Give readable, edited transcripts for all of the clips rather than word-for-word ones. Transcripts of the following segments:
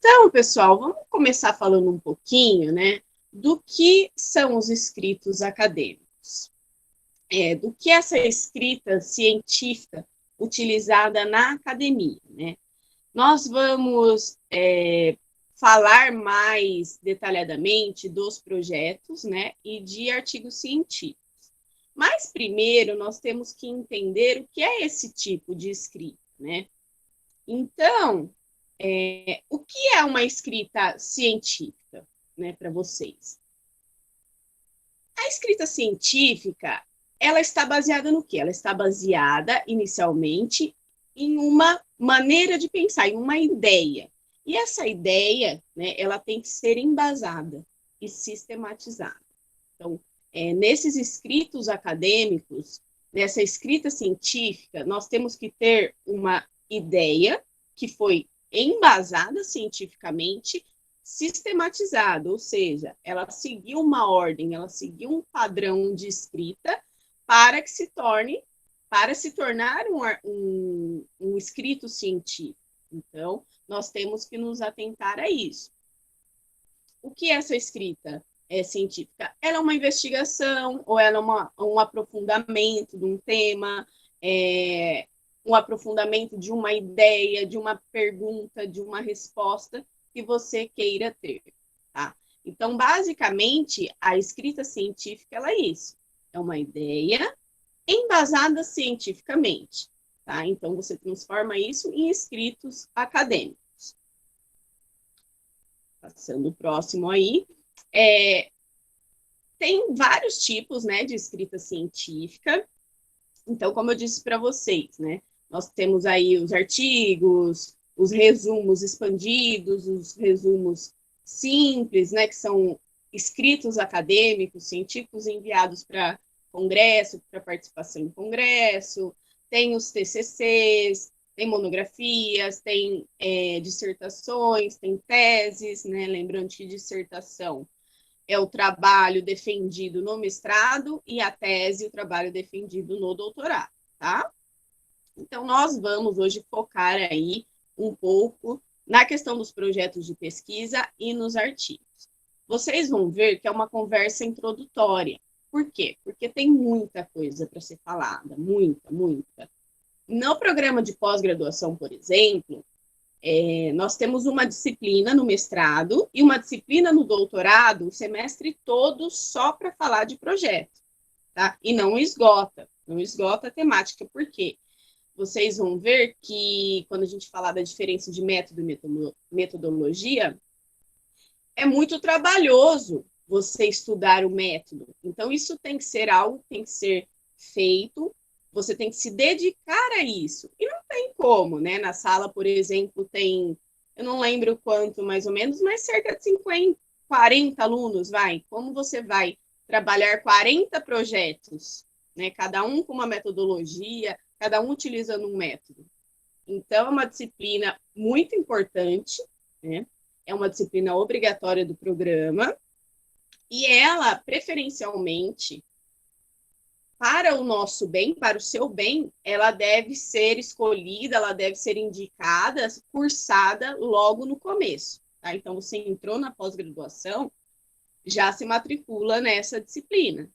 Então, pessoal, vamos começar falando um pouquinho, né, do que são os escritos acadêmicos, do que essa escrita científica utilizada na academia, né? Nós vamos falar mais detalhadamente dos projetos, né, e de artigos científicos. Mas primeiro nós temos que entender o que é esse tipo de escrita, né? Então, o que é uma escrita científica, né, para vocês? A escrita científica, ela está baseada no quê? Ela está baseada, inicialmente, em uma maneira de pensar, em uma ideia. E essa ideia, né, ela tem que ser embasada e sistematizada. Então, nesses escritos acadêmicos, nessa escrita científica, nós temos que ter uma ideia que foi embasada cientificamente, sistematizada, ou seja, ela seguiu uma ordem, ela seguiu um padrão de escrita para que se tornar um escrito científico. Então, nós temos que nos atentar a isso. O que é essa escrita científica? Ela é uma investigação, ou ela é um aprofundamento de um tema, um aprofundamento de uma ideia, de uma pergunta, de uma resposta que você queira ter, tá? Então, basicamente, a escrita científica, ela é isso. É uma ideia embasada cientificamente, tá? Então, você transforma isso em escritos acadêmicos. Passando o próximo aí. Tem vários tipos, né, de escrita científica. Então, como eu disse para vocês, né, nós temos aí os artigos, os resumos expandidos, os resumos simples, né, que são escritos acadêmicos, científicos enviados para congresso, para participação em congresso, tem os TCCs, tem monografias, tem dissertações, tem teses, né, lembrando que dissertação é o trabalho defendido no mestrado e a tese, o trabalho defendido no doutorado, tá? Então, nós vamos hoje focar aí um pouco na questão dos projetos de pesquisa e nos artigos. Vocês vão ver que é uma conversa introdutória. Por quê? Porque tem muita coisa para ser falada, muita. No programa de pós-graduação, por exemplo, nós temos uma disciplina no mestrado e uma disciplina no doutorado, o semestre todo só para falar de projeto, tá? E não esgota a temática, por quê? Vocês vão ver que quando a gente falar da diferença de método e metodologia, é muito trabalhoso você estudar o método. Então, isso tem que ser algo que tem que ser feito, você tem que se dedicar a isso. E não tem como, né? Na sala, por exemplo, tem, eu não lembro quanto mais ou menos, mas cerca de 50, 40 alunos, vai. Como você vai trabalhar 40 projetos, né? Cada um com uma metodologia, cada um utilizando um método. Então, é uma disciplina muito importante, né? É uma disciplina obrigatória do programa, e ela, preferencialmente, para o nosso bem, para o seu bem, ela deve ser escolhida, ela deve ser indicada, cursada logo no começo. Tá? Então, você entrou na pós-graduação, já se matricula nessa disciplina,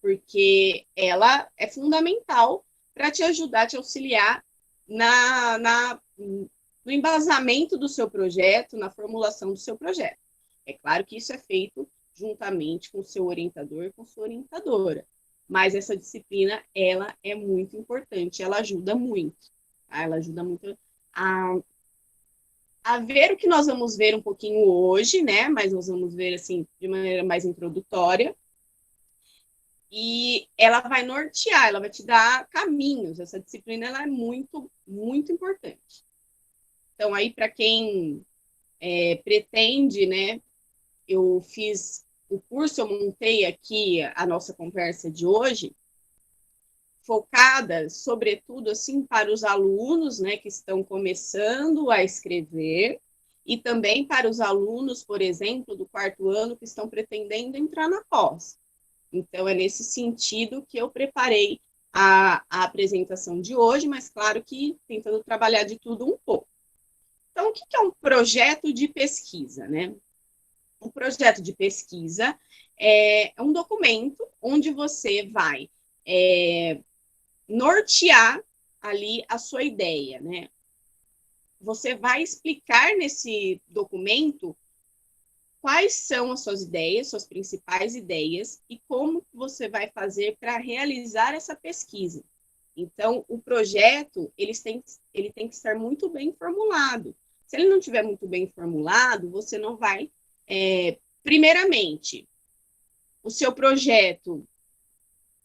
porque ela é fundamental para te ajudar, te auxiliar no embasamento do seu projeto, na formulação do seu projeto. É claro que isso é feito juntamente com o seu orientador e com sua orientadora, mas essa disciplina, ela é muito importante, ela ajuda muito, tá? Ela ajuda muito a ver o que nós vamos ver um pouquinho hoje, né? Mas nós vamos ver, assim, de maneira mais introdutória, e ela vai nortear, ela vai te dar caminhos. Essa disciplina, ela é muito importante. Então, aí, para quem pretende, né, eu fiz o curso, eu montei aqui a nossa conversa de hoje, focada, sobretudo, assim, para os alunos, né, que estão começando a escrever, e também para os alunos, por exemplo, do 4º ano, que estão pretendendo entrar na pós. Então, é nesse sentido que eu preparei a apresentação de hoje, mas claro que tentando trabalhar de tudo um pouco. Então, o que é um projeto de pesquisa, né? Um projeto de pesquisa é um documento onde você vai nortear ali a sua ideia, né? Você vai explicar nesse documento quais são as suas ideias, suas principais ideias, e como você vai fazer para realizar essa pesquisa. Então, o projeto ele tem que estar muito bem formulado. Se ele não estiver muito bem formulado, você não vai... primeiramente, o seu projeto,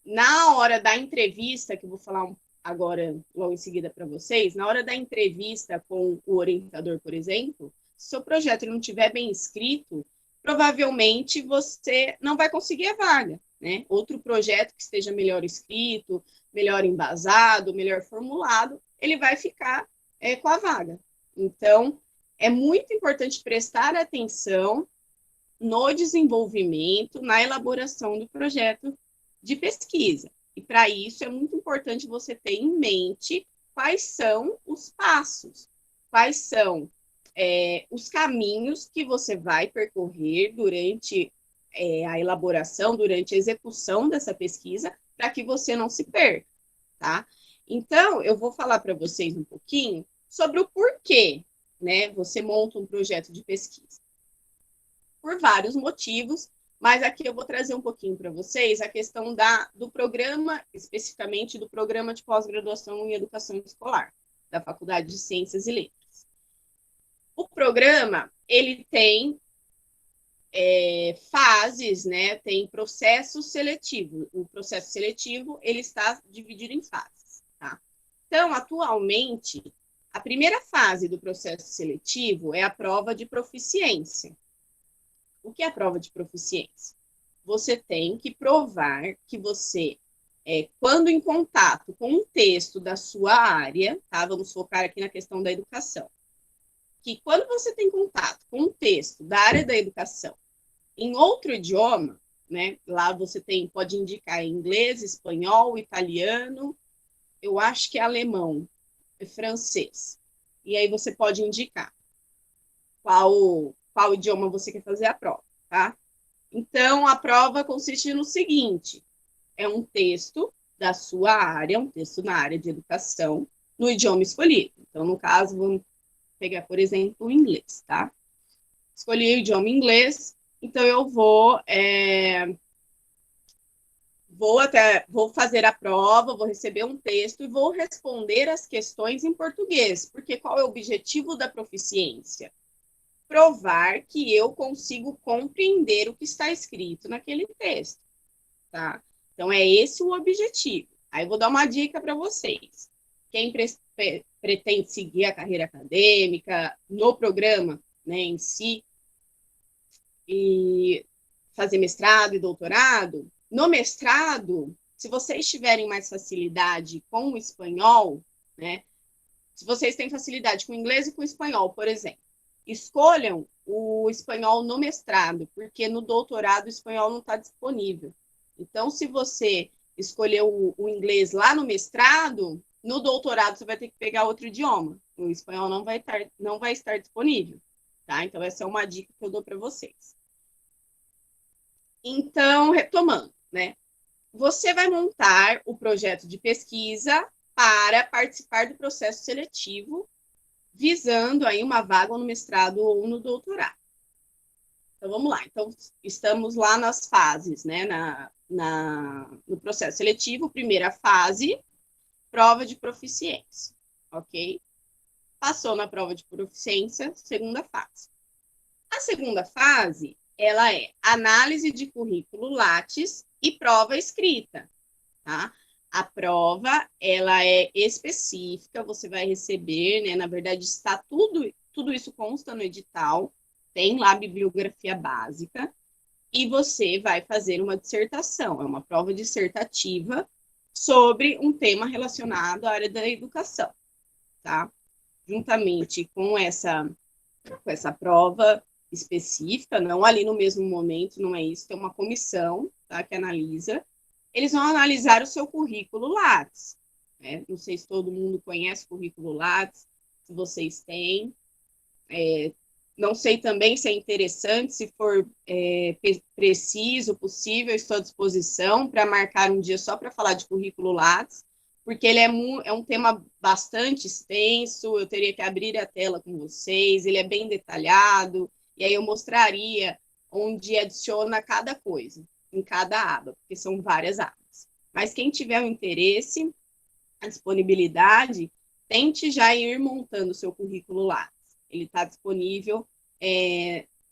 na hora da entrevista, que eu vou falar agora, logo em seguida para vocês, na hora da entrevista com o orientador, por exemplo, se o seu projeto não estiver bem escrito, provavelmente você não vai conseguir a vaga, né? Outro projeto que esteja melhor escrito, melhor embasado, melhor formulado, ele vai ficar com a vaga. Então, é muito importante prestar atenção no desenvolvimento, na elaboração do projeto de pesquisa. E para isso é muito importante você ter em mente quais são os passos, quais são os caminhos que você vai percorrer durante a elaboração, durante a execução dessa pesquisa, para que você não se perca, tá? Então, eu vou falar para vocês um pouquinho sobre o porquê, né, você monta um projeto de pesquisa. Por vários motivos, mas aqui eu vou trazer um pouquinho para vocês a questão do programa, especificamente do programa de pós-graduação em educação escolar, da Faculdade de Ciências e Letras. O programa, ele tem fases, né? Tem processo seletivo. O processo seletivo, ele está dividido em fases, tá? Então, atualmente, a primeira fase do processo seletivo é a prova de proficiência. O que é a prova de proficiência? Você tem que provar que você, quando em contato com um texto da sua área, tá? Vamos focar aqui na questão da educação, que quando você tem contato com um texto da área da educação em outro idioma, né? Lá você pode indicar inglês, espanhol, italiano, eu acho que é alemão, francês. E aí você pode indicar qual idioma você quer fazer a prova, tá? Então, a prova consiste no seguinte: é um texto da sua área, um texto na área de educação, no idioma escolhido. Então, no caso, vamos pegar, por exemplo, o inglês, tá? Escolhi o idioma inglês, então eu vou fazer a prova, vou receber um texto e vou responder as questões em português, porque qual é o objetivo da proficiência? Provar que eu consigo compreender o que está escrito naquele texto, tá? Então, é esse o objetivo. Aí, eu vou dar uma dica para vocês. Quem pretende seguir a carreira acadêmica no programa, né, em si, e fazer mestrado e doutorado, no mestrado, se vocês tiverem mais facilidade com o espanhol, né, se vocês têm facilidade com o inglês e com o espanhol, por exemplo, escolham o espanhol no mestrado, porque no doutorado o espanhol não está disponível. Então, se você escolheu o inglês lá no mestrado, no doutorado você vai ter que pegar outro idioma. O espanhol não vai estar disponível, tá? Então, essa é uma dica que eu dou para vocês. Então, retomando, né? Você vai montar o projeto de pesquisa para participar do processo seletivo, visando aí uma vaga no mestrado ou no doutorado. Então, vamos lá. Então, estamos lá nas fases, né? No processo seletivo, primeira fase, prova de proficiência, ok? Passou na prova de proficiência, segunda fase. A segunda fase, ela é análise de currículo Lattes e prova escrita, tá? A prova, ela é específica, você vai receber, né? Na verdade, está tudo isso consta no edital, tem lá a bibliografia básica, e você vai fazer uma dissertação, é uma prova dissertativa sobre um tema relacionado à área da educação, tá? Juntamente com essa prova específica, não ali no mesmo momento, não é isso, tem uma comissão, tá, que analisa. Eles vão analisar o seu currículo Lattes, né? Não sei se todo mundo conhece o currículo Lattes, se vocês têm. Não sei também se é interessante, se for preciso, possível, estou à disposição para marcar um dia só para falar de currículo Lattes, porque ele é um tema bastante extenso, eu teria que abrir a tela com vocês, ele é bem detalhado, e aí eu mostraria onde adiciona cada coisa, em cada aba, porque são várias abas. Mas quem tiver o interesse, a disponibilidade, tente já ir montando o seu currículo Lattes. Ele está disponível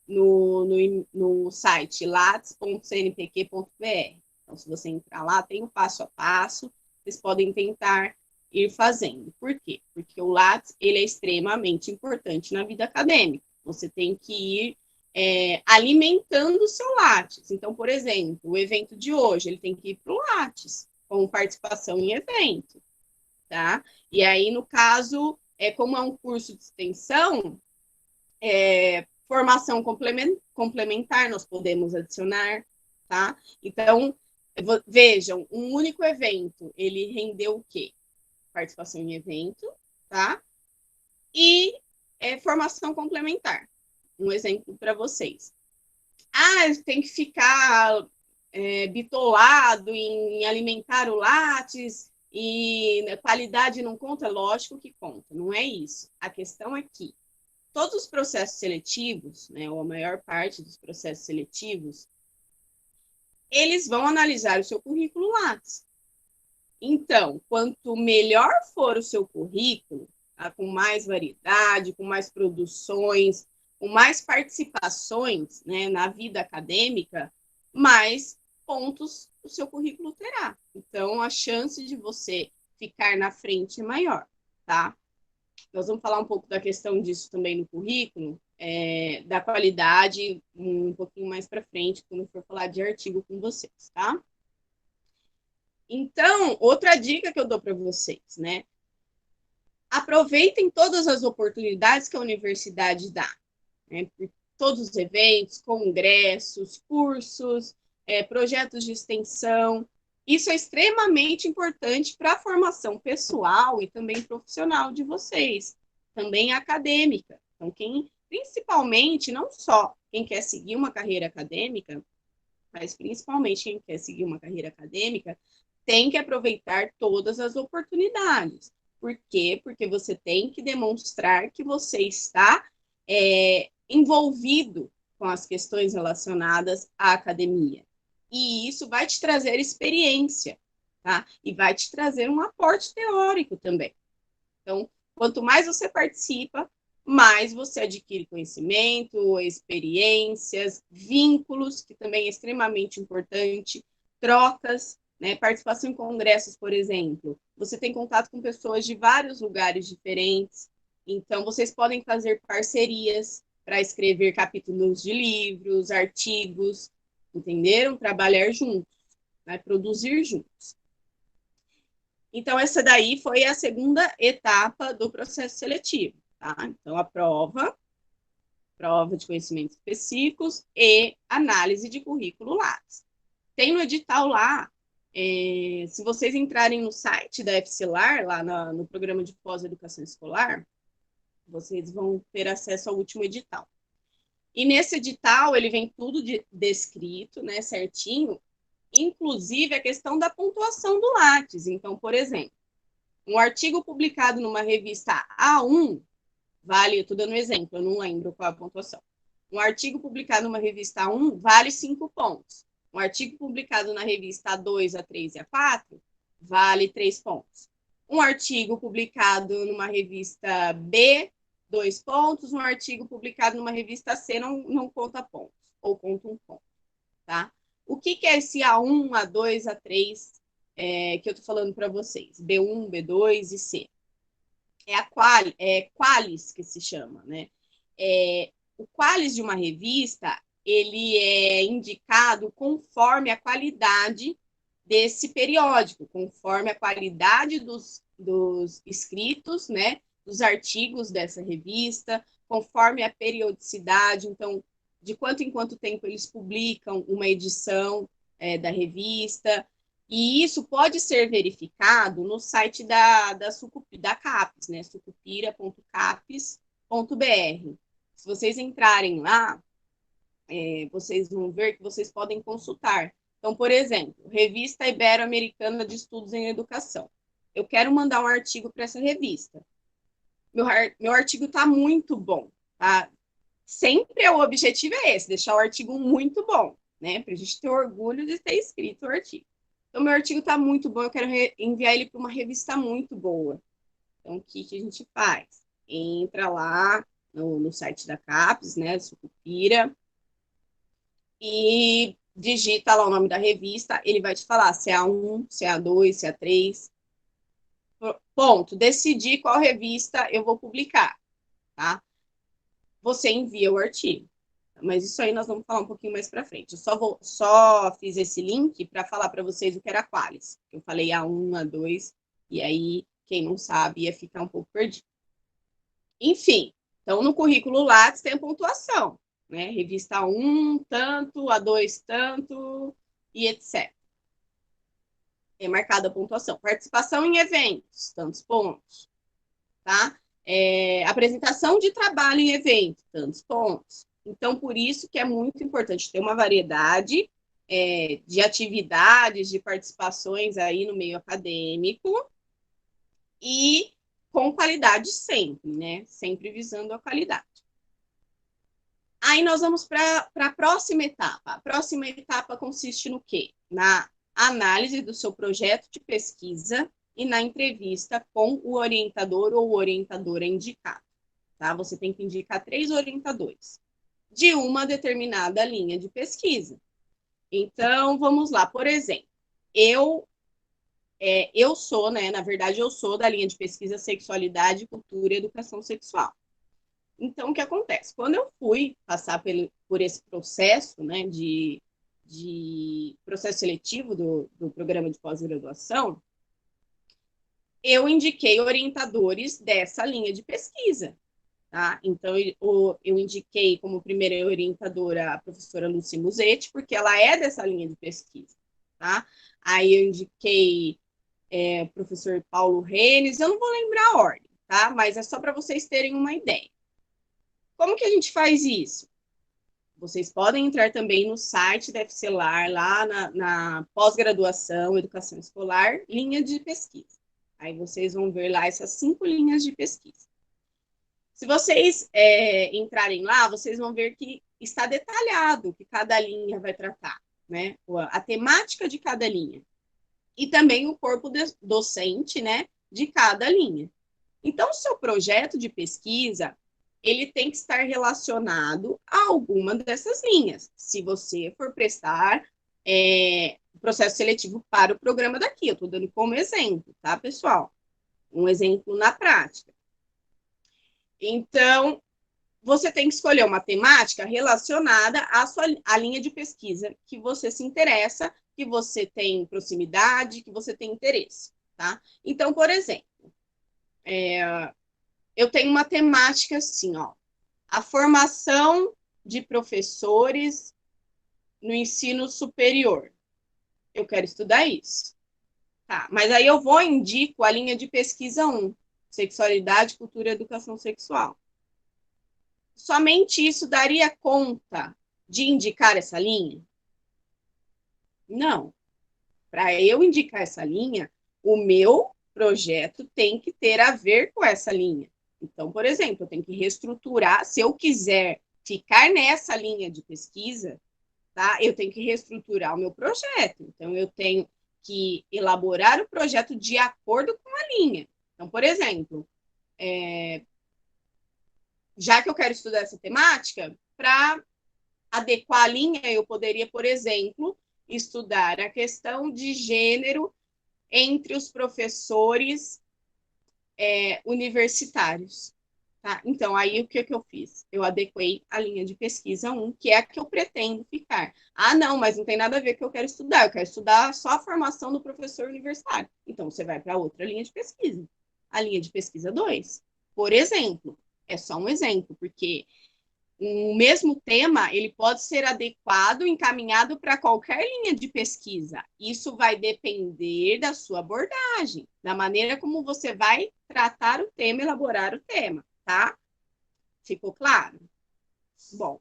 no site lattes.cnpq.br. Então, se você entrar lá, tem o passo a passo, vocês podem tentar ir fazendo. Por quê? Porque o Lattes ele é extremamente importante na vida acadêmica. Você tem que ir alimentando o seu Lattes. Então, por exemplo, o evento de hoje, ele tem que ir para o Lattes, com participação em evento. Tá? E aí, no caso, como é um curso de extensão, formação complementar nós podemos adicionar, tá? Então, vejam, um único evento, ele rendeu o quê? Participação em evento, tá? E formação complementar. Um exemplo para vocês. Tem que ficar bitolado em alimentar o Lattes e qualidade não conta? Lógico que conta, não é isso. A questão é que todos os processos seletivos, né, ou a maior parte dos processos seletivos, eles vão analisar o seu currículo Lattes. Então, quanto melhor for o seu currículo, tá, com mais variedade, com mais produções, com mais participações, né, na vida acadêmica, mais pontos o seu currículo terá. Então, a chance de você ficar na frente é maior, tá? Nós vamos falar um pouco da questão disso também no currículo, da qualidade, um pouquinho mais para frente, quando for falar de artigo com vocês, tá? Então, outra dica que eu dou para vocês, né? Aproveitem todas as oportunidades que a universidade dá, né? Todos os eventos, congressos, cursos, projetos de extensão. Isso é extremamente importante para a formação pessoal e também profissional de vocês, também acadêmica. Então, principalmente, não só quem quer seguir uma carreira acadêmica, mas principalmente quem quer seguir uma carreira acadêmica, tem que aproveitar todas as oportunidades. Por quê? Porque você tem que demonstrar que você está envolvido com as questões relacionadas à academia. E isso vai te trazer experiência, tá? E vai te trazer um aporte teórico também. Então, quanto mais você participa, mais você adquire conhecimento, experiências, vínculos, que também é extremamente importante, trocas, né? Participação em congressos, por exemplo. Você tem contato com pessoas de vários lugares diferentes, então vocês podem fazer parcerias para escrever capítulos de livros, artigos, entenderam? Trabalhar juntos, né? Produzir juntos. Então, essa daí foi a segunda etapa do processo seletivo, tá? Então, a prova de conhecimentos específicos e análise de currículo Lattes. Tem no edital lá, se vocês entrarem no site da FCLAR, lá no programa de pós-educação escolar, vocês vão ter acesso ao último edital. E nesse edital, ele vem tudo descrito, né, certinho, inclusive a questão da pontuação do Lattes. Então, por exemplo, um artigo publicado numa revista A1 vale, estou dando um exemplo, eu não lembro qual a pontuação. Um artigo publicado numa revista A1 vale 5 pontos. Um artigo publicado na revista A2, A3 e A4 vale 3 pontos. Um artigo publicado numa revista B, 2 pontos. Um artigo publicado numa revista C não conta pontos, ou conta 1 ponto, tá? O que é esse A1, A2, A3 que eu estou falando para vocês? B1, B2 e C. É a Qualis que se chama, né? O Qualis de uma revista, ele é indicado conforme a qualidade desse periódico, conforme a qualidade dos escritos, né? Dos artigos dessa revista, conforme a periodicidade. Então, de quanto em quanto tempo eles publicam uma edição da revista. E isso pode ser verificado no site da CAPES, né? sucupira.capes.br. Se vocês entrarem lá, vocês vão ver que vocês podem consultar. Então, por exemplo, Revista Ibero-Americana de Estudos em Educação. Eu quero mandar um artigo para essa revista. Meu artigo está muito bom, tá? Sempre o objetivo é esse, deixar o artigo muito bom, né? Para a gente ter orgulho de ter escrito o artigo. Então, meu artigo está muito bom, eu quero enviar ele para uma revista muito boa. Então, o que a gente faz? Entra lá no site da CAPES, né, Sucupira, e digita lá o nome da revista, ele vai te falar se é A1, se é A2, se é A3. Ponto. Decidir qual revista eu vou publicar, tá? Você envia o artigo. Mas isso aí nós vamos falar um pouquinho mais para frente. Eu só fiz esse link para falar para vocês o que era Qualis. Eu falei A1, A2, e aí quem não sabe ia ficar um pouco perdido. Enfim, então no currículo Lattes tem a pontuação, né? Revista 1, tanto, A2, tanto, e etc. É marcada a pontuação. Participação em eventos, tantos pontos, tá? Apresentação de trabalho em evento, tantos pontos. Então, por isso que é muito importante ter uma variedade de atividades, de participações aí no meio acadêmico e com qualidade sempre, né? Sempre visando a qualidade. Aí nós vamos para a próxima etapa. A próxima etapa consiste no quê? Na análise do seu projeto de pesquisa e na entrevista com o orientador ou orientadora indicado. Tá? Você tem que indicar 3 orientadores de uma determinada linha de pesquisa. Então, vamos lá. Por exemplo, eu sou, né? Na verdade, eu sou da linha de pesquisa Sexualidade, Cultura e Educação Sexual. Então, o que acontece? Quando eu fui passar por esse processo, né, de processo seletivo do programa de pós-graduação, eu indiquei orientadores dessa linha de pesquisa. Tá? Então, eu indiquei como primeira orientadora a professora Lucy Musetti, porque ela é dessa linha de pesquisa. Tá? Aí eu indiquei o professor Paulo Renes, eu não vou lembrar a ordem, tá? Mas é só para vocês terem uma ideia. Como que a gente faz isso? Vocês podem entrar também no site da FCELAR, lá na pós-graduação, educação escolar, linha de pesquisa. Aí vocês vão ver lá essas 5 linhas de pesquisa. Se vocês entrarem lá, vocês vão ver que está detalhado o que cada linha vai tratar, né? A temática de cada linha. E também o corpo docente, né, de cada linha. Então, o seu projeto de pesquisa, ele tem que estar relacionado a alguma dessas linhas, se você for prestar processo seletivo para o programa daqui. Eu estou dando como exemplo, tá, pessoal? Um exemplo na prática. Então, você tem que escolher uma temática relacionada à linha de pesquisa que você se interessa, que você tem proximidade, que você tem interesse, tá? Então, por exemplo, eu tenho uma temática assim, ó, a formação de professores no ensino superior. Eu quero estudar isso. Tá, mas aí eu vou indico a linha de pesquisa 1, sexualidade, cultura e educação sexual. Somente isso daria conta de indicar essa linha? Não. Para eu indicar essa linha, o meu projeto tem que ter a ver com essa linha. Então, por exemplo, eu tenho que reestruturar, se eu quiser ficar nessa linha de pesquisa, tá? Eu tenho que reestruturar o meu projeto. Então, eu tenho que elaborar o projeto de acordo com a linha. Então, por exemplo, já que eu quero estudar essa temática, para adequar a linha, eu poderia, por exemplo, estudar a questão de gênero entre os professores universitários. Tá? Então, aí o que eu fiz? Eu adequei a linha de pesquisa 1, que é a que eu pretendo ficar. Ah, não, mas não tem nada a ver com o que eu quero estudar só a formação do professor universitário. Então, você vai para outra linha de pesquisa, a linha de pesquisa 2. Por exemplo, é só um exemplo, porque o mesmo tema ele pode ser adequado, encaminhado para qualquer linha de pesquisa. Isso vai depender da sua abordagem, da maneira como você vai tratar o tema, elaborar o tema, tá? Ficou claro? Bom,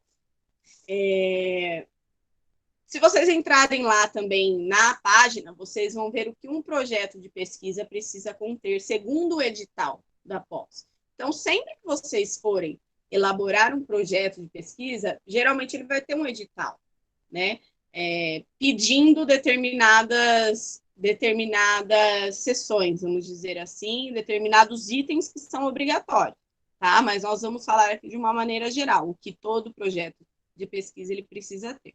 se vocês entrarem lá também na página, vocês vão ver o que um projeto de pesquisa precisa conter, segundo o edital da pós. Então, sempre que vocês forem elaborar um projeto de pesquisa, geralmente ele vai ter um edital, né? Pedindo determinadas sessões, vamos dizer assim, determinados itens que são obrigatórios, tá? Mas nós vamos falar aqui de uma maneira geral, o que todo projeto de pesquisa ele precisa ter.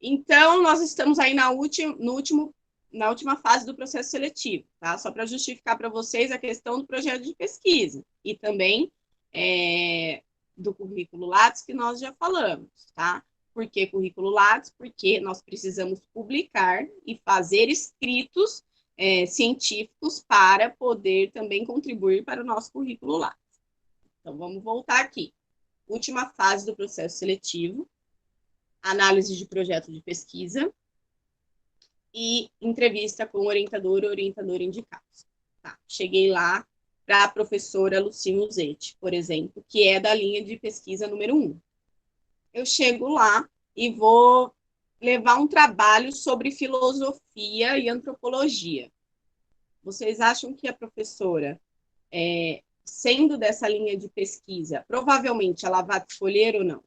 Então, nós estamos aí na última fase do processo seletivo, tá? Só para justificar para vocês a questão do projeto de pesquisa e também do currículo Lattes, que nós já falamos, tá? Por que currículo Lattes? Porque nós precisamos publicar e fazer escritos científicos para poder também contribuir para o nosso currículo Lattes. Então, vamos voltar aqui. Última fase do processo seletivo, análise de projeto de pesquisa e entrevista com orientador ou orientador indicados. Tá, cheguei lá para a professora Lucy Musetti, por exemplo, que é da linha de pesquisa número 1. Eu chego lá e vou levar um trabalho sobre filosofia e antropologia. Vocês acham que a professora, sendo dessa linha de pesquisa, provavelmente ela vai escolher ou não?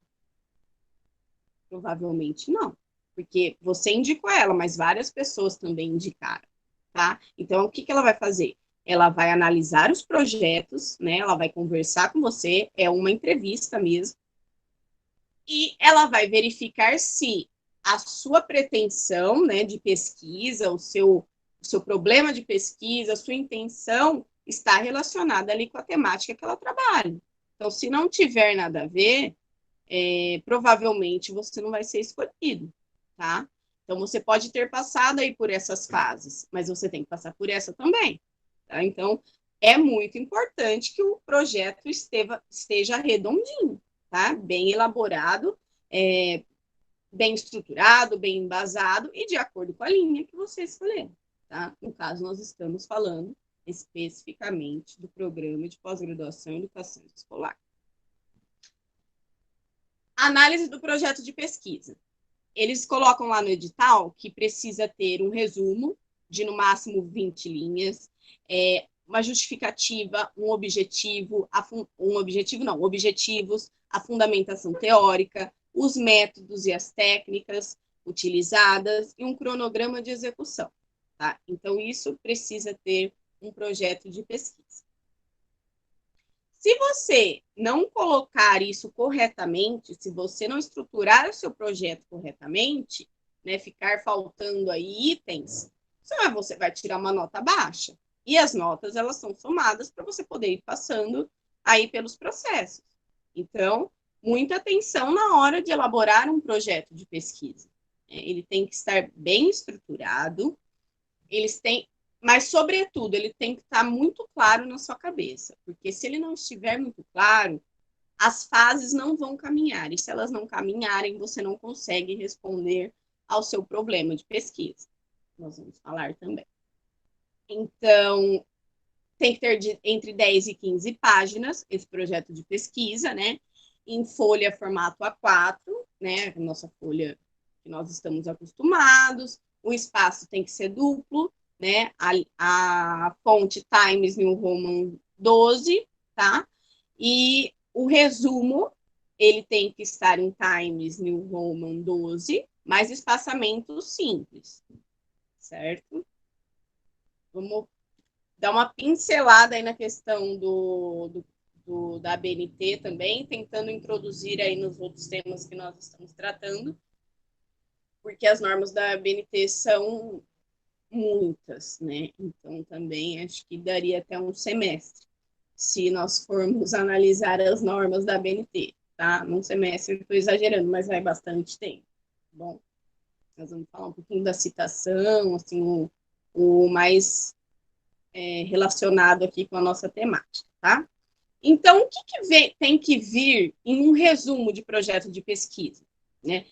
Provavelmente não, porque você indicou ela, mas várias pessoas também indicaram, tá? Então, o que ela vai fazer? Ela vai analisar os projetos, né? Ela vai conversar com você, é uma entrevista mesmo, e ela vai verificar se a sua pretensão, né, de pesquisa, o seu problema de pesquisa, a sua intenção está relacionada ali com a temática que ela trabalha. Então, se não tiver nada a ver, provavelmente você não vai ser escolhido, tá? Então, você pode ter passado aí por essas fases, mas você tem que passar por essa também, tá? Então, é muito importante que o projeto esteja redondinho, tá? Bem elaborado, bem estruturado, bem embasado e de acordo com a linha que você escolher, tá? No caso, nós estamos falando especificamente do programa de pós-graduação em educação escolar. Análise do projeto de pesquisa. Eles colocam lá no edital que precisa ter um resumo de no máximo 20 linhas, uma justificativa, objetivos, a fundamentação teórica, os métodos e as técnicas utilizadas e um cronograma de execução, tá? Então, isso precisa ter um projeto de pesquisa. Se você não colocar isso corretamente, se você não estruturar o seu projeto corretamente, né, ficar faltando aí itens, você vai tirar uma nota baixa. E as notas, elas são somadas para você poder ir passando aí pelos processos. Então, muita atenção na hora de elaborar um projeto de pesquisa. Ele tem que estar bem estruturado, mas, sobretudo, ele tem que estar muito claro na sua cabeça, porque se ele não estiver muito claro, as fases não vão caminhar, e se elas não caminharem, você não consegue responder ao seu problema de pesquisa. Nós vamos falar também. Então, tem que ter entre 10 e 15 páginas esse projeto de pesquisa, né? Em folha formato A4, né? Nossa folha que nós estamos acostumados. O espaço tem que ser duplo, né? A fonte Times New Roman 12, tá? E o resumo, ele tem que estar em Times New Roman 12, mais espaçamento simples, certo? Vamos dar uma pincelada aí na questão da ABNT também, tentando introduzir aí nos outros temas que nós estamos tratando, porque as normas da ABNT são muitas, né? Então, também acho que daria até um semestre, se nós formos analisar as normas da ABNT, tá? Num semestre, estou exagerando, mas vai bastante tempo. Bom, nós vamos falar um pouquinho da citação, assim, o mais relacionado aqui com a nossa temática, tá? Então, o que tem que vir em um resumo de projeto de pesquisa, né?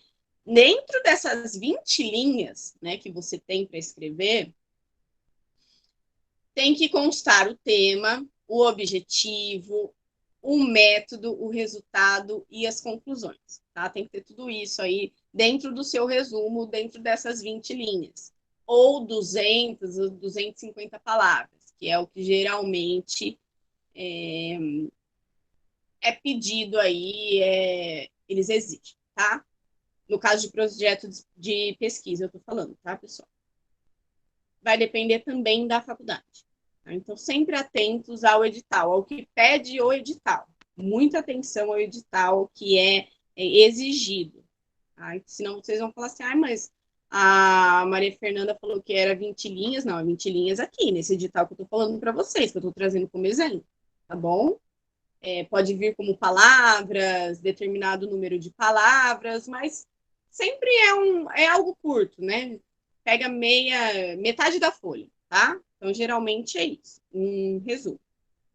Dentro dessas 20 linhas, né, que você tem para escrever, tem que constar o tema, o objetivo, o método, o resultado e as conclusões, tá? Tem que ter tudo isso aí dentro do seu resumo, dentro dessas 20 linhas, ou 200 ou 250 palavras, que é o que geralmente é pedido aí, eles exigem, tá? No caso de projeto de pesquisa, eu estou falando, tá, pessoal? Vai depender também da faculdade. Tá? Então, sempre atentos ao edital, ao que pede o edital. Muita atenção ao edital que é exigido. Tá? Senão vocês vão falar assim, mas a Maria Fernanda falou que era 20 linhas. Não, é 20 linhas aqui, nesse edital que eu estou falando para vocês, que eu estou trazendo como exemplo. Tá bom? Pode vir como palavras, determinado número de palavras, mas sempre é algo curto, né? Pega metade da folha, tá? Então, geralmente é isso, um resumo.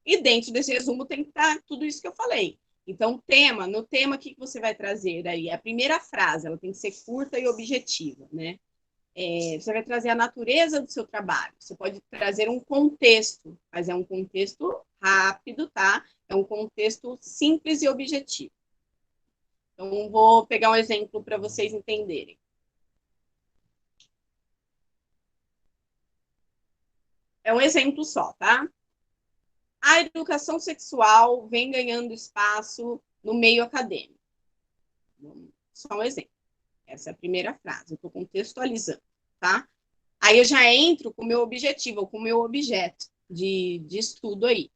E dentro desse resumo tem que estar tudo isso que eu falei. Então, no tema, o que você vai trazer aí? A primeira frase, ela tem que ser curta e objetiva, né? Você vai trazer a natureza do seu trabalho. Você pode trazer um contexto, mas é um contexto rápido, tá? É um contexto simples e objetivo. Então, vou pegar um exemplo para vocês entenderem. É um exemplo só, tá? A educação sexual vem ganhando espaço no meio acadêmico. Só um exemplo. Essa é a primeira frase. Eu estou contextualizando, tá? Aí eu já entro com o meu objetivo, com o meu objeto de estudo aí.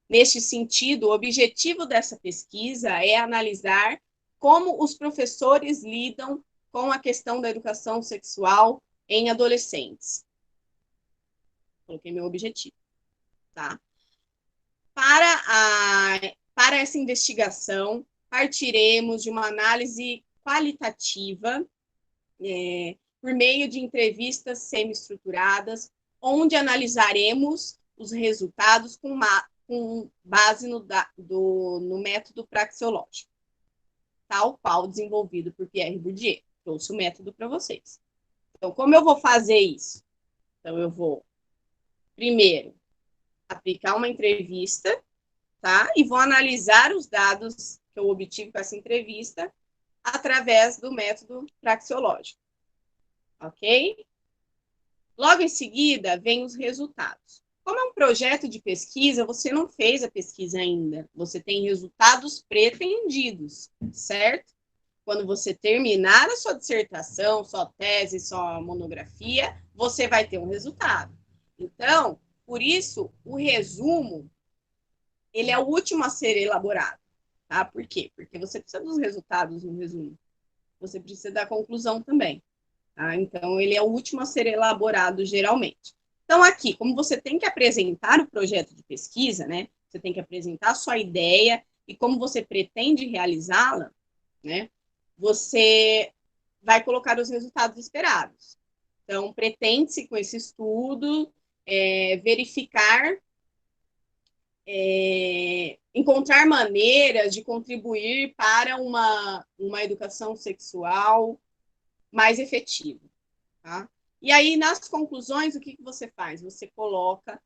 Neste sentido, o objetivo dessa pesquisa é analisar como os professores lidam com a questão da educação sexual em adolescentes. Coloquei meu objetivo, tá? Para essa investigação, partiremos de uma análise qualitativa, por meio de entrevistas semi-estruturadas, onde analisaremos os resultados com base no método praxeológico, tal qual desenvolvido por Pierre Bourdieu. Trouxe o método para vocês. Então, como eu vou fazer isso? Então, eu vou, primeiro, aplicar uma entrevista, tá? E vou analisar os dados que eu obtive com essa entrevista através do método praxeológico, ok? Logo em seguida, vem os resultados. Como é um projeto de pesquisa, você não fez a pesquisa ainda. Você tem resultados pretendidos, certo? Quando você terminar a sua dissertação, sua tese, sua monografia, você vai ter um resultado. Então, por isso, o resumo, ele é o último a ser elaborado. Tá? Por quê? Porque você precisa dos resultados no resumo. Você precisa da conclusão também. Tá? Então, ele é o último a ser elaborado, geralmente. Então, aqui, como você tem que apresentar o projeto de pesquisa, né? Você tem que apresentar a sua ideia e como você pretende realizá-la, né? Você vai colocar os resultados esperados. Então, pretende-se com esse estudo verificar, encontrar maneiras de contribuir para uma educação sexual mais efetiva. Tá? E aí, nas conclusões, o que você faz? Você coloca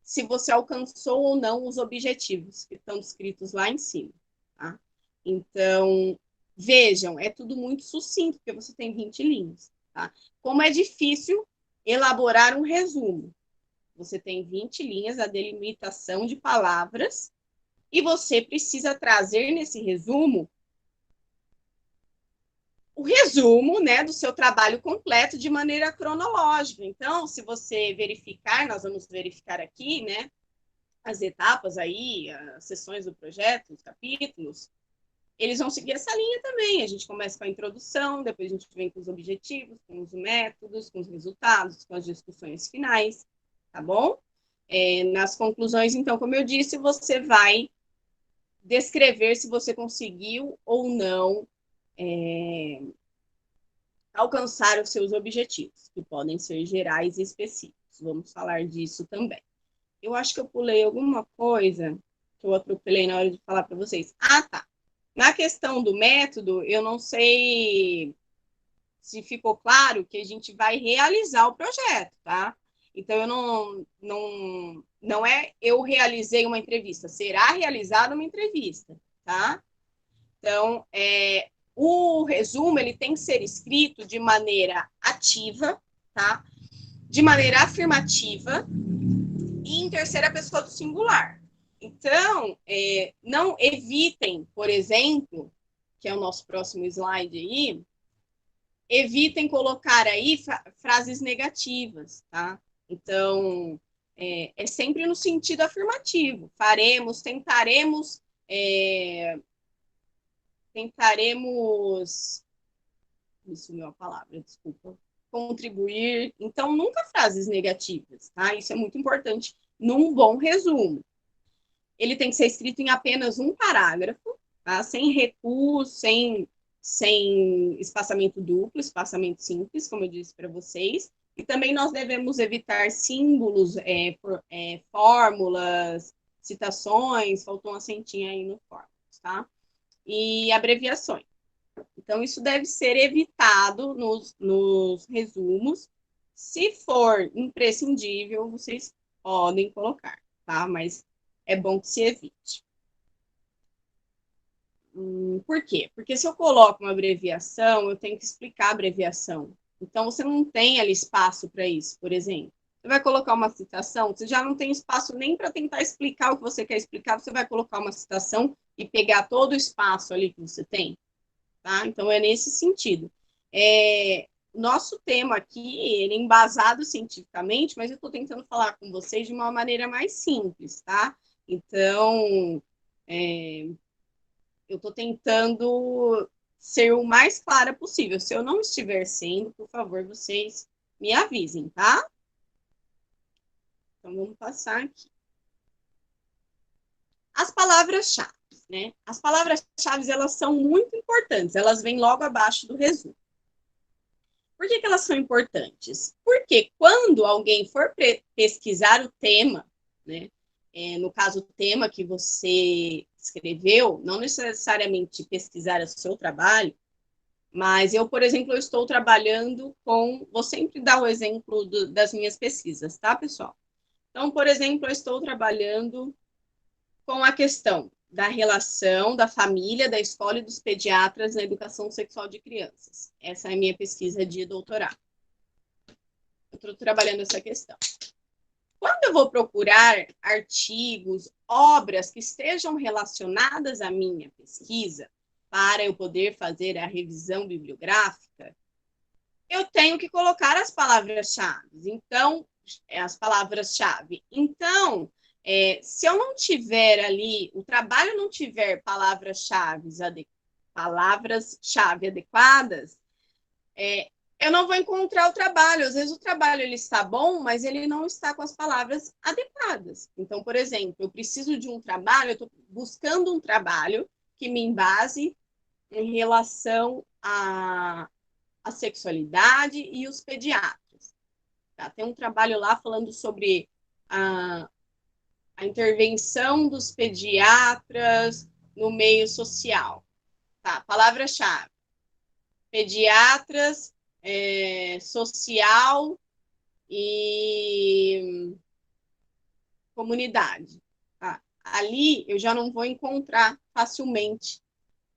se você alcançou ou não os objetivos que estão escritos lá em cima. Tá? Então, vejam, é tudo muito sucinto, porque você tem 20 linhas. Tá? Como é difícil elaborar um resumo. Você tem 20 linhas, a delimitação de palavras, e você precisa trazer nesse resumo o resumo, né, do seu trabalho completo de maneira cronológica. Então, se você verificar, nós vamos verificar aqui, né, as etapas aí, as sessões do projeto, os capítulos, eles vão seguir essa linha também. A gente começa com a introdução, depois a gente vem com os objetivos, com os métodos, com os resultados, com as discussões finais, tá bom? Nas conclusões, então, como eu disse, você vai descrever se você conseguiu ou não alcançar os seus objetivos, que podem ser gerais e específicos. Vamos falar disso também. Eu acho que eu pulei alguma coisa que eu atropelei na hora de falar para vocês. Ah, tá. Na questão do método, eu não sei se ficou claro que a gente vai realizar o projeto, tá? Então, eu não é eu realizei uma entrevista, será realizada uma entrevista, tá? Então, o resumo ele tem que ser escrito de maneira ativa, tá? De maneira afirmativa e em terceira pessoa do singular. Então, não evitem, por exemplo, que é o nosso próximo slide aí, evitem colocar aí frases negativas, tá? Então, é sempre no sentido afirmativo. Faremos, tentaremos, me sumiu a palavra, desculpa, contribuir. Então, nunca frases negativas, tá? Isso é muito importante num bom resumo. Ele tem que ser escrito em apenas um parágrafo, tá? Sem recuo, sem espaçamento duplo, espaçamento simples, como eu disse para vocês. E também nós devemos evitar símbolos, fórmulas, citações, faltou um acentinho aí no fórmulas, tá? E abreviações. Então, isso deve ser evitado nos resumos. Se for imprescindível, vocês podem colocar, tá? Mas é bom que se evite. Por quê? Porque se eu coloco uma abreviação, eu tenho que explicar a abreviação. Então, você não tem ali espaço para isso, por exemplo. Você vai colocar uma citação, você já não tem espaço nem para tentar explicar o que você quer explicar, você vai colocar uma citação e pegar todo o espaço ali que você tem. Tá? Então, é nesse sentido. Nosso tema aqui, ele é embasado cientificamente, mas eu estou tentando falar com vocês de uma maneira mais simples, tá? Então, eu estou tentando ser o mais clara possível. Se eu não estiver sendo, por favor, vocês me avisem, tá? Então, vamos passar aqui. As palavras-chave, né? As palavras-chave, elas são muito importantes. Elas vêm logo abaixo do resumo. Por que elas são importantes? Porque quando alguém for pesquisar o tema, né? No caso, o tema que você escreveu, não necessariamente pesquisar o seu trabalho, mas eu, por exemplo, eu estou trabalhando com... Vou sempre dar o exemplo das minhas pesquisas, tá, pessoal? Então, por exemplo, eu estou trabalhando com a questão da relação da família, da escola e dos pediatras na educação sexual de crianças. Essa é a minha pesquisa de doutorado. Eu estou trabalhando essa questão. Quando eu vou procurar artigos, obras que estejam relacionadas à minha pesquisa, para eu poder fazer a revisão bibliográfica, eu tenho que colocar as palavras-chave. Então, as palavras-chave. Então, se eu não tiver ali, o trabalho não tiver palavras-chave adequadas, eu não vou encontrar o trabalho. Às vezes o trabalho ele está bom, mas ele não está com as palavras adequadas. Então, por exemplo, eu preciso de um trabalho, eu estou buscando um trabalho que me embase em relação à sexualidade e os pediatras. Tá? Tem um trabalho lá falando sobre a intervenção dos pediatras no meio social. Tá? Palavra-chave: pediatras, social e comunidade. Tá? Ali eu já não vou encontrar facilmente.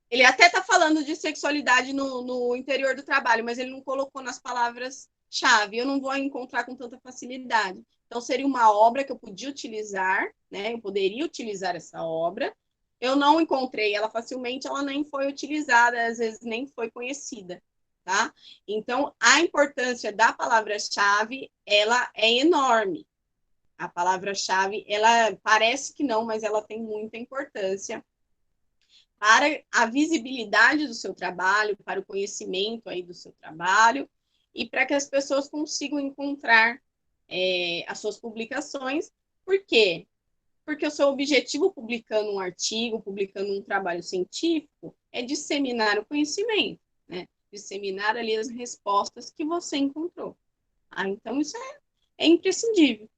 Ele até está falando de sexualidade no interior do trabalho, mas ele não colocou nas palavras-chave. Eu não vou encontrar com tanta facilidade. Então, seria uma obra que eu podia utilizar, né? Eu poderia utilizar essa obra. Eu não encontrei ela facilmente, ela nem foi utilizada, às vezes nem foi conhecida, tá? Então, a importância da palavra-chave, ela é enorme. A palavra-chave, ela parece que não, mas ela tem muita importância para a visibilidade do seu trabalho, para o conhecimento aí do seu trabalho e para que as pessoas consigam encontrar as suas publicações. Por quê? Porque o seu objetivo publicando um artigo, publicando um trabalho científico, é disseminar o conhecimento, né? Disseminar ali as respostas que você encontrou. Então, isso é imprescindível.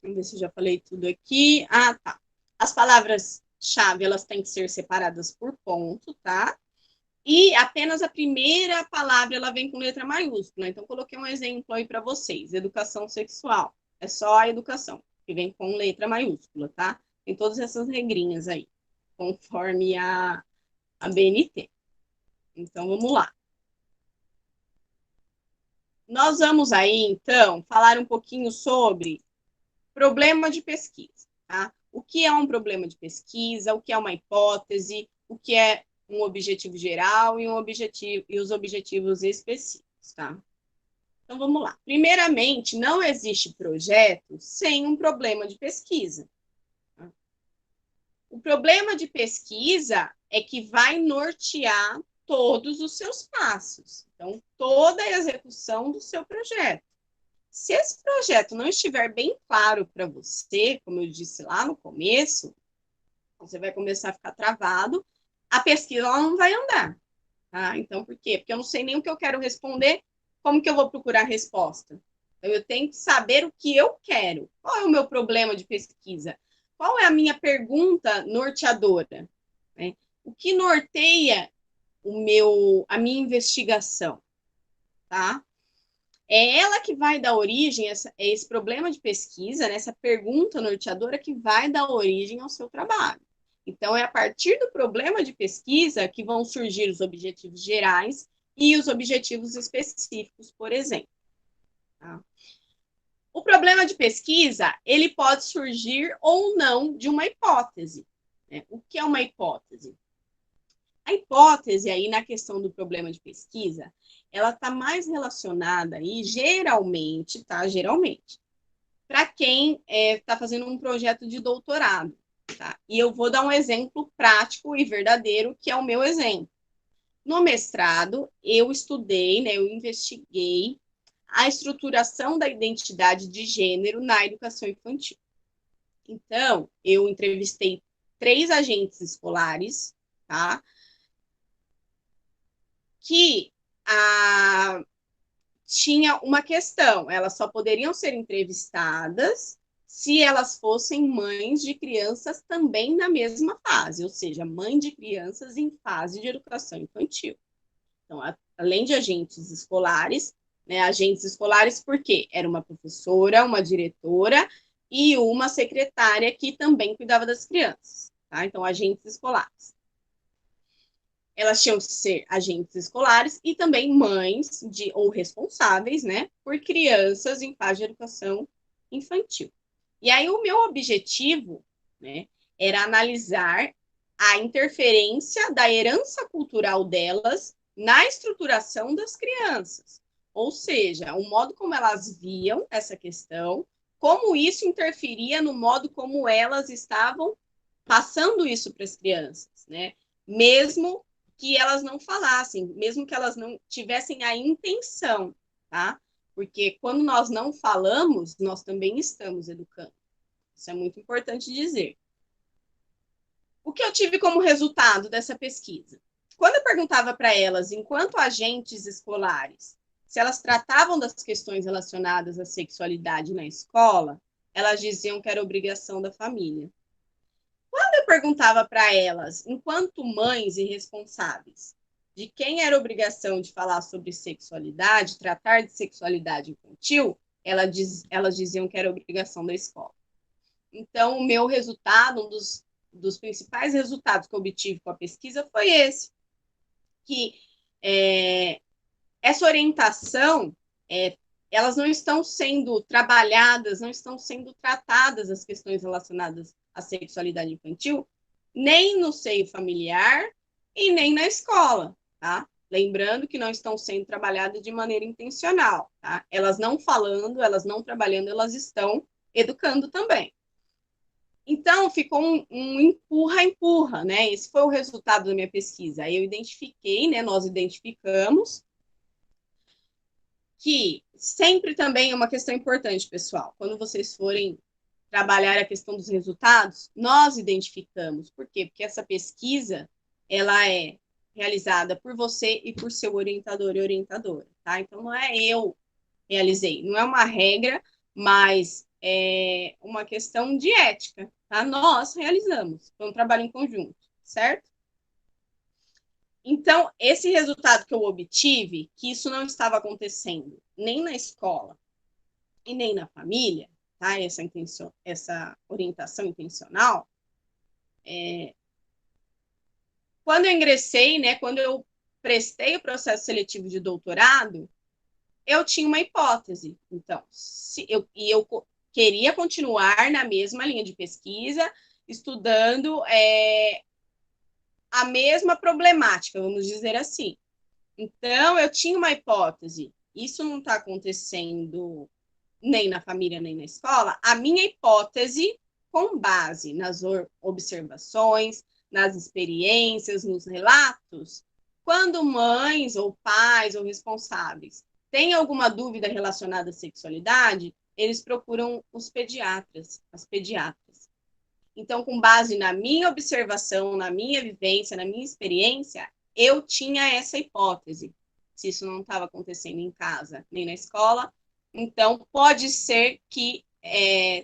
Vamos ver se eu já falei tudo aqui. Tá. As palavras-chave, elas têm que ser separadas por ponto, tá? E apenas a primeira palavra ela vem com letra maiúscula. Então, coloquei um exemplo aí para vocês. Educação sexual. É só a educação, que vem com letra maiúscula, tá? Tem todas essas regrinhas aí, conforme a BNT. Então, vamos lá. Nós vamos aí, então, falar um pouquinho sobre problema de pesquisa, tá? O que é um problema de pesquisa, o que é uma hipótese, o que é um objetivo geral e, e os objetivos específicos, tá? Então, vamos lá. Primeiramente, não existe projeto sem um problema de pesquisa. Tá? O problema de pesquisa é que vai nortear todos os seus passos. Então, toda a execução do seu projeto. Se esse projeto não estiver bem claro para você, como eu disse lá no começo, você vai começar a ficar travado, a pesquisa ela não vai andar. Tá? Então, por quê? Porque eu não sei nem o que eu quero responder, como que eu vou procurar a resposta? Então, eu tenho que saber o que eu quero. Qual é o meu problema de pesquisa? Qual é a minha pergunta norteadora? Né? O que norteia a minha investigação? Tá? É ela que vai dar origem a esse problema de pesquisa, né, essa pergunta norteadora que vai dar origem ao seu trabalho. Então, é a partir do problema de pesquisa que vão surgir os objetivos gerais e os objetivos específicos, por exemplo. Tá? O problema de pesquisa, ele pode surgir ou não de uma hipótese. Né? O que é uma hipótese? A hipótese aí na questão do problema de pesquisa, ela está mais relacionada aí, geralmente, tá? Geralmente, para quem está fazendo um projeto de doutorado, tá? E eu vou dar um exemplo prático e verdadeiro, que é o meu exemplo. No mestrado, eu estudei, né, eu investiguei a estruturação da identidade de gênero na educação infantil. Então, eu entrevistei 3 agentes escolares, tá? Que tinha uma questão, elas só poderiam ser entrevistadas se elas fossem mães de crianças também na mesma fase, ou seja, mãe de crianças em fase de educação infantil. Então, além de agentes escolares, né, agentes escolares porque era uma professora, uma diretora e uma secretária que também cuidava das crianças, tá? Então, agentes escolares. Elas tinham que ser agentes escolares e também mães ou responsáveis, né, por crianças em fase de educação infantil. E aí o meu objetivo, né, era analisar a interferência da herança cultural delas na estruturação das crianças. Ou seja, o modo como elas viam essa questão, como isso interferia no modo como elas estavam passando isso para as crianças, né? Mesmo que elas não falassem, mesmo que elas não tivessem a intenção, tá? Porque quando nós não falamos, nós também estamos educando. Isso é muito importante dizer. O que eu tive como resultado dessa pesquisa? Quando eu perguntava para elas, enquanto agentes escolares, se elas tratavam das questões relacionadas à sexualidade na escola, elas diziam que era obrigação da família. Quando eu perguntava para elas, enquanto mães e responsáveis, de quem era a obrigação de falar sobre sexualidade, tratar de sexualidade infantil, elas diziam que era obrigação da escola. Então, o meu resultado, um dos principais resultados que eu obtive com a pesquisa foi esse, que essa orientação, elas não estão sendo trabalhadas, não estão sendo tratadas as questões relacionadas à sexualidade infantil, nem no seio familiar e nem na escola, tá? Lembrando que não estão sendo trabalhadas de maneira intencional, tá? Elas não falando, elas não trabalhando, elas estão educando também. Então, ficou um empurra-empurra, né? Esse foi o resultado da minha pesquisa. Eu identifiquei, né? Nós identificamos que sempre também é uma questão importante, pessoal. Quando vocês forem trabalhar a questão dos resultados, nós identificamos. Por quê? Porque essa pesquisa, ela é realizada por você e por seu orientador e orientadora, tá? Então, não é eu realizei, não é uma regra, mas é uma questão de ética, tá? Nós realizamos, foi um trabalho em conjunto, certo? Então, esse resultado que eu obtive, que isso não estava acontecendo nem na escola e nem na família, tá? Essa orientação intencional, quando eu ingressei, né, quando eu prestei o processo seletivo de doutorado, eu tinha uma hipótese. Então, eu queria continuar na mesma linha de pesquisa, estudando a mesma problemática, vamos dizer assim. Então, eu tinha uma hipótese. Isso não está acontecendo nem na família, nem na escola. A minha hipótese, com base nas observações, nas experiências, nos relatos, quando mães ou pais ou responsáveis têm alguma dúvida relacionada à sexualidade, eles procuram os pediatras, as pediatras. Então, com base na minha observação, na minha vivência, na minha experiência, eu tinha essa hipótese. Se isso não estava acontecendo em casa nem na escola, então pode ser que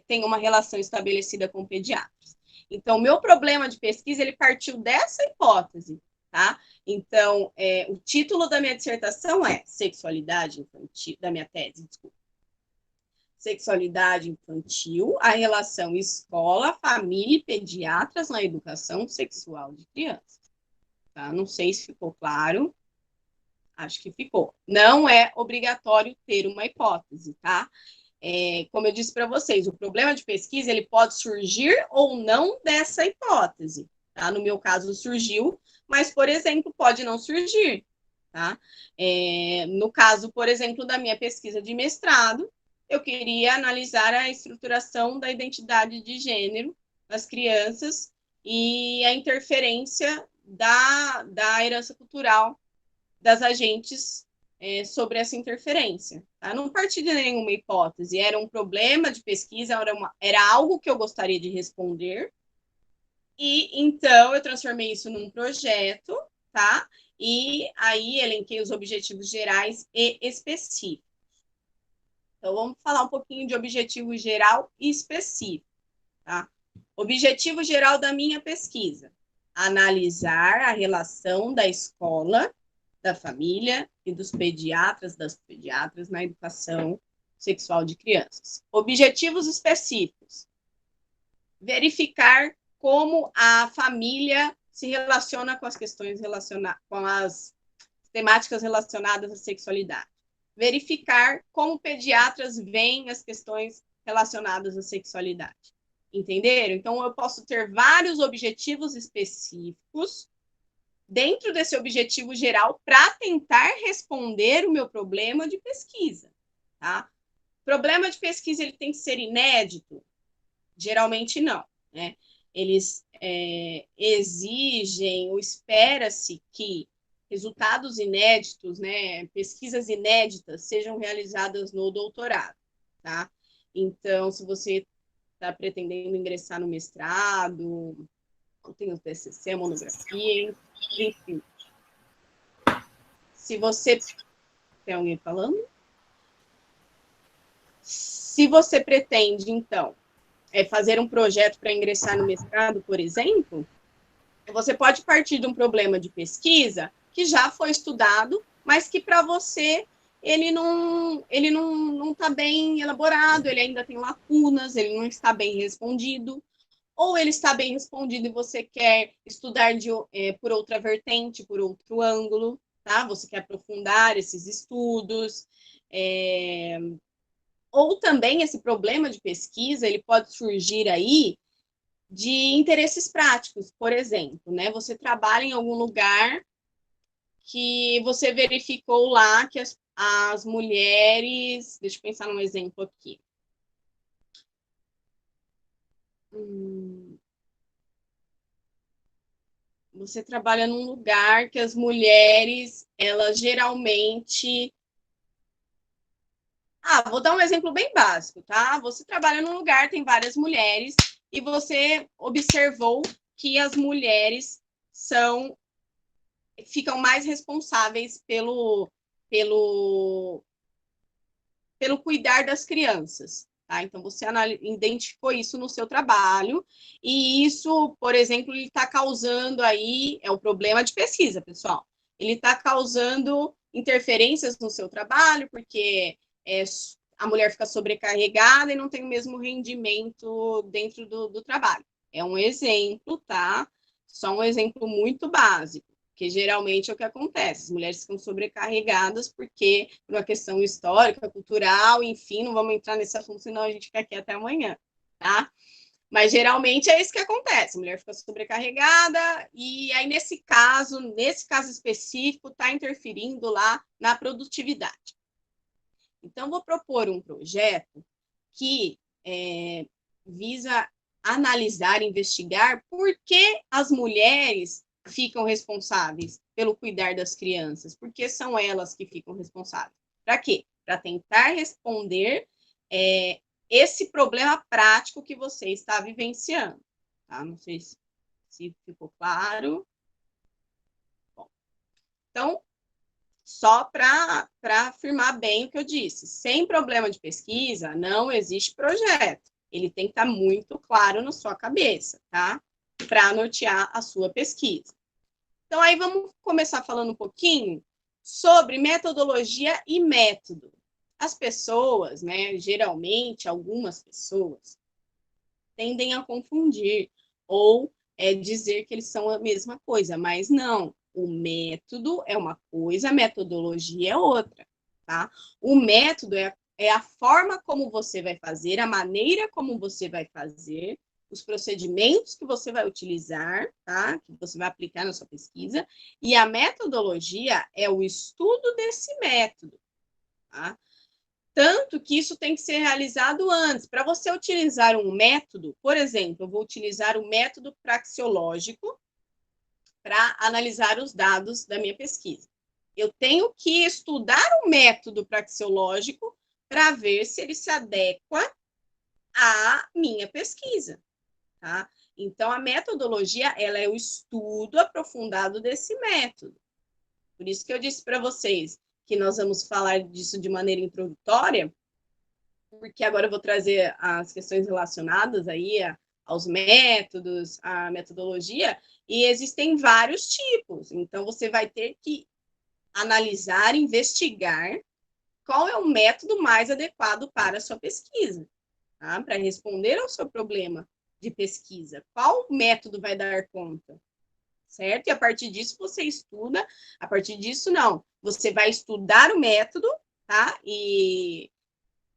tenha uma relação estabelecida com pediatras. Então, meu problema de pesquisa, ele partiu dessa hipótese, tá? Então, o título da minha dissertação é Sexualidade Infantil, da minha tese, desculpa. Sexualidade infantil, a relação escola, família e pediatras na educação sexual de crianças. Tá? Não sei se ficou claro. Acho que ficou. Não é obrigatório ter uma hipótese, tá? Como eu disse para vocês, o problema de pesquisa ele pode surgir ou não dessa hipótese. Tá? No meu caso, surgiu, mas, por exemplo, pode não surgir. Tá? No caso, por exemplo, da minha pesquisa de mestrado, eu queria analisar a estruturação da identidade de gênero das crianças e a interferência da herança cultural das agentes sobre essa interferência. Tá? Não parti de nenhuma hipótese, era um problema de pesquisa, era algo que eu gostaria de responder, e então eu transformei isso num projeto, tá? E aí elenquei os objetivos gerais e específicos. Então, vamos falar um pouquinho de objetivo geral e específico, tá? Objetivo geral da minha pesquisa: analisar a relação da escola, da família e dos pediatras, das pediatras na educação sexual de crianças. Objetivos específicos: verificar como a família se relaciona com as questões com as temáticas relacionadas à sexualidade. Verificar como pediatras veem as questões relacionadas à sexualidade. Entenderam? Então, eu posso ter vários objetivos específicos dentro desse objetivo geral para tentar responder o meu problema de pesquisa. Tá? Problema de pesquisa ele tem que ser inédito? Geralmente não. Né? Eles exigem ou espera-se que resultados inéditos, né, pesquisas inéditas sejam realizadas no doutorado. Tá? Então, se você está pretendendo ingressar no mestrado, tem o TCC, a monografia, enfim. Se você... Tem alguém falando? Se você pretende, então, fazer um projeto para ingressar no mestrado, por exemplo, você pode partir de um problema de pesquisa que já foi estudado, mas que para você ele não está bem elaborado, ele ainda tem lacunas, ele não está bem respondido, ou ele está bem respondido e você quer estudar por outra vertente, por outro ângulo, tá? Você quer aprofundar esses estudos, ou também esse problema de pesquisa, ele pode surgir aí de interesses práticos, por exemplo, né? Você trabalha em algum lugar que você verificou lá que as mulheres... Deixa eu pensar num exemplo aqui. Você trabalha num lugar que as mulheres, elas geralmente... vou dar um exemplo bem básico, tá? Você trabalha num lugar, tem várias mulheres, e você observou que as mulheres ficam mais responsáveis pelo cuidar das crianças. Tá? Então, você identificou isso no seu trabalho, e isso, por exemplo, está causando aí, é um problema de pesquisa, pessoal, ele está causando interferências no seu trabalho, porque a mulher fica sobrecarregada e não tem o mesmo rendimento dentro do trabalho. É um exemplo, tá? Só um exemplo muito básico, que geralmente é o que acontece. As mulheres ficam sobrecarregadas porque, por uma questão histórica, cultural, enfim, não vamos entrar nesse assunto, senão a gente fica aqui até amanhã, tá? Mas geralmente é isso que acontece, a mulher fica sobrecarregada e aí nesse caso específico, está interferindo lá na produtividade. Então, vou propor um projeto que visa analisar, investigar por que as mulheres ficam responsáveis pelo cuidar das crianças, porque são elas que ficam responsáveis. Para quê? Para tentar responder esse problema prático que você está vivenciando. Tá? Não sei se ficou claro. Bom, então, só para afirmar bem o que eu disse, sem problema de pesquisa, não existe projeto. Ele tem que estar muito claro na sua cabeça, tá? Para nortear a sua pesquisa. Então, aí vamos começar falando um pouquinho sobre metodologia e método. As pessoas, né, geralmente, algumas pessoas, tendem a confundir ou dizer que eles são a mesma coisa, mas não. O método é uma coisa, a metodologia é outra, tá? O método é a forma como você vai fazer, a maneira como você vai fazer, os procedimentos que você vai utilizar, tá? Que você vai aplicar na sua pesquisa, e a metodologia é o estudo desse método, tá? Tanto que isso tem que ser realizado antes. Para você utilizar um método, por exemplo, eu vou utilizar o método praxeológico para analisar os dados da minha pesquisa. Eu tenho que estudar o método praxeológico para ver se ele se adequa à minha pesquisa, tá? Então, a metodologia, ela é o estudo aprofundado desse método. Por isso que eu disse para vocês que nós vamos falar disso de maneira introdutória, porque agora eu vou trazer as questões relacionadas aí aos métodos, à metodologia, e existem vários tipos. Então, você vai ter que analisar, investigar qual é o método mais adequado para a sua pesquisa, tá? Para responder ao seu problema de pesquisa. Qual método vai dar conta? Certo? E a partir disso você estuda, a partir disso não. Você vai estudar o método, tá? E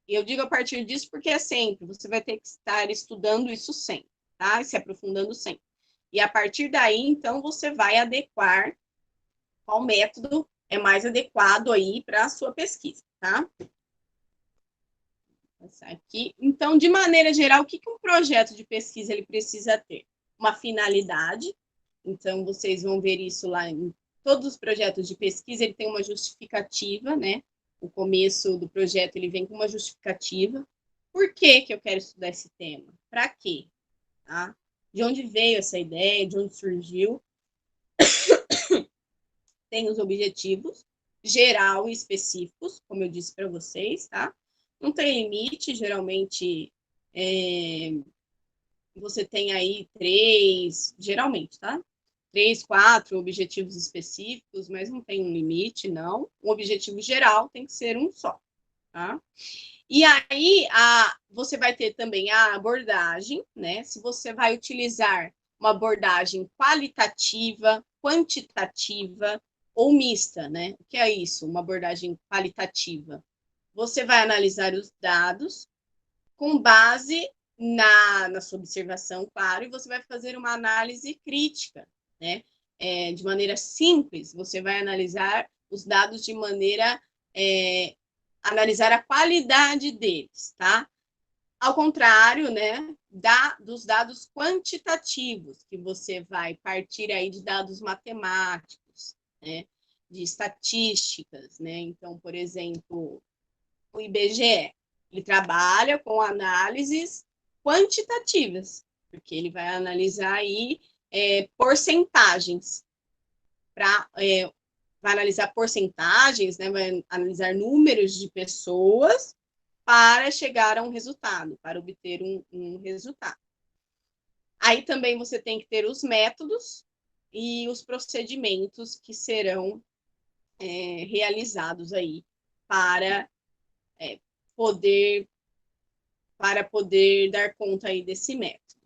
eu digo a partir disso porque é sempre, você vai ter que estar estudando isso sempre, tá? E se aprofundando sempre. E a partir daí, então, você vai adequar qual método é mais adequado aí para a sua pesquisa, tá? Aqui. Então, de maneira geral, o que um projeto de pesquisa ele precisa ter? Uma finalidade. Então, vocês vão ver isso lá em todos os projetos de pesquisa, ele tem uma justificativa, né? O começo do projeto, ele vem com uma justificativa. Por que eu quero estudar esse tema? Para quê? Tá? De onde veio essa ideia? De onde surgiu? Tem os objetivos geral e específicos, como eu disse para vocês, tá? Não tem limite, geralmente você tem aí 3, geralmente, tá? 3, 4 objetivos específicos, mas não tem um limite, não. O objetivo geral tem que ser um só, tá? E aí, você vai ter também a abordagem, né? Se você vai utilizar uma abordagem qualitativa, quantitativa ou mista, né? O que é isso? Uma abordagem qualitativa. Você vai analisar os dados com base na sua observação, claro, e você vai fazer uma análise crítica, né? De maneira simples, você vai analisar os dados de maneira analisar a qualidade deles, tá? Ao contrário, né, dos dados quantitativos, que você vai partir aí de dados matemáticos, né, de estatísticas, né? Então, por exemplo, o IBGE, ele trabalha com análises quantitativas, porque ele vai analisar aí porcentagens vai analisar porcentagens, né, vai analisar números de pessoas para chegar a um resultado, para obter um resultado. Aí também você tem que ter os métodos, e os procedimentos que serão realizados aí para poder dar conta aí desse método.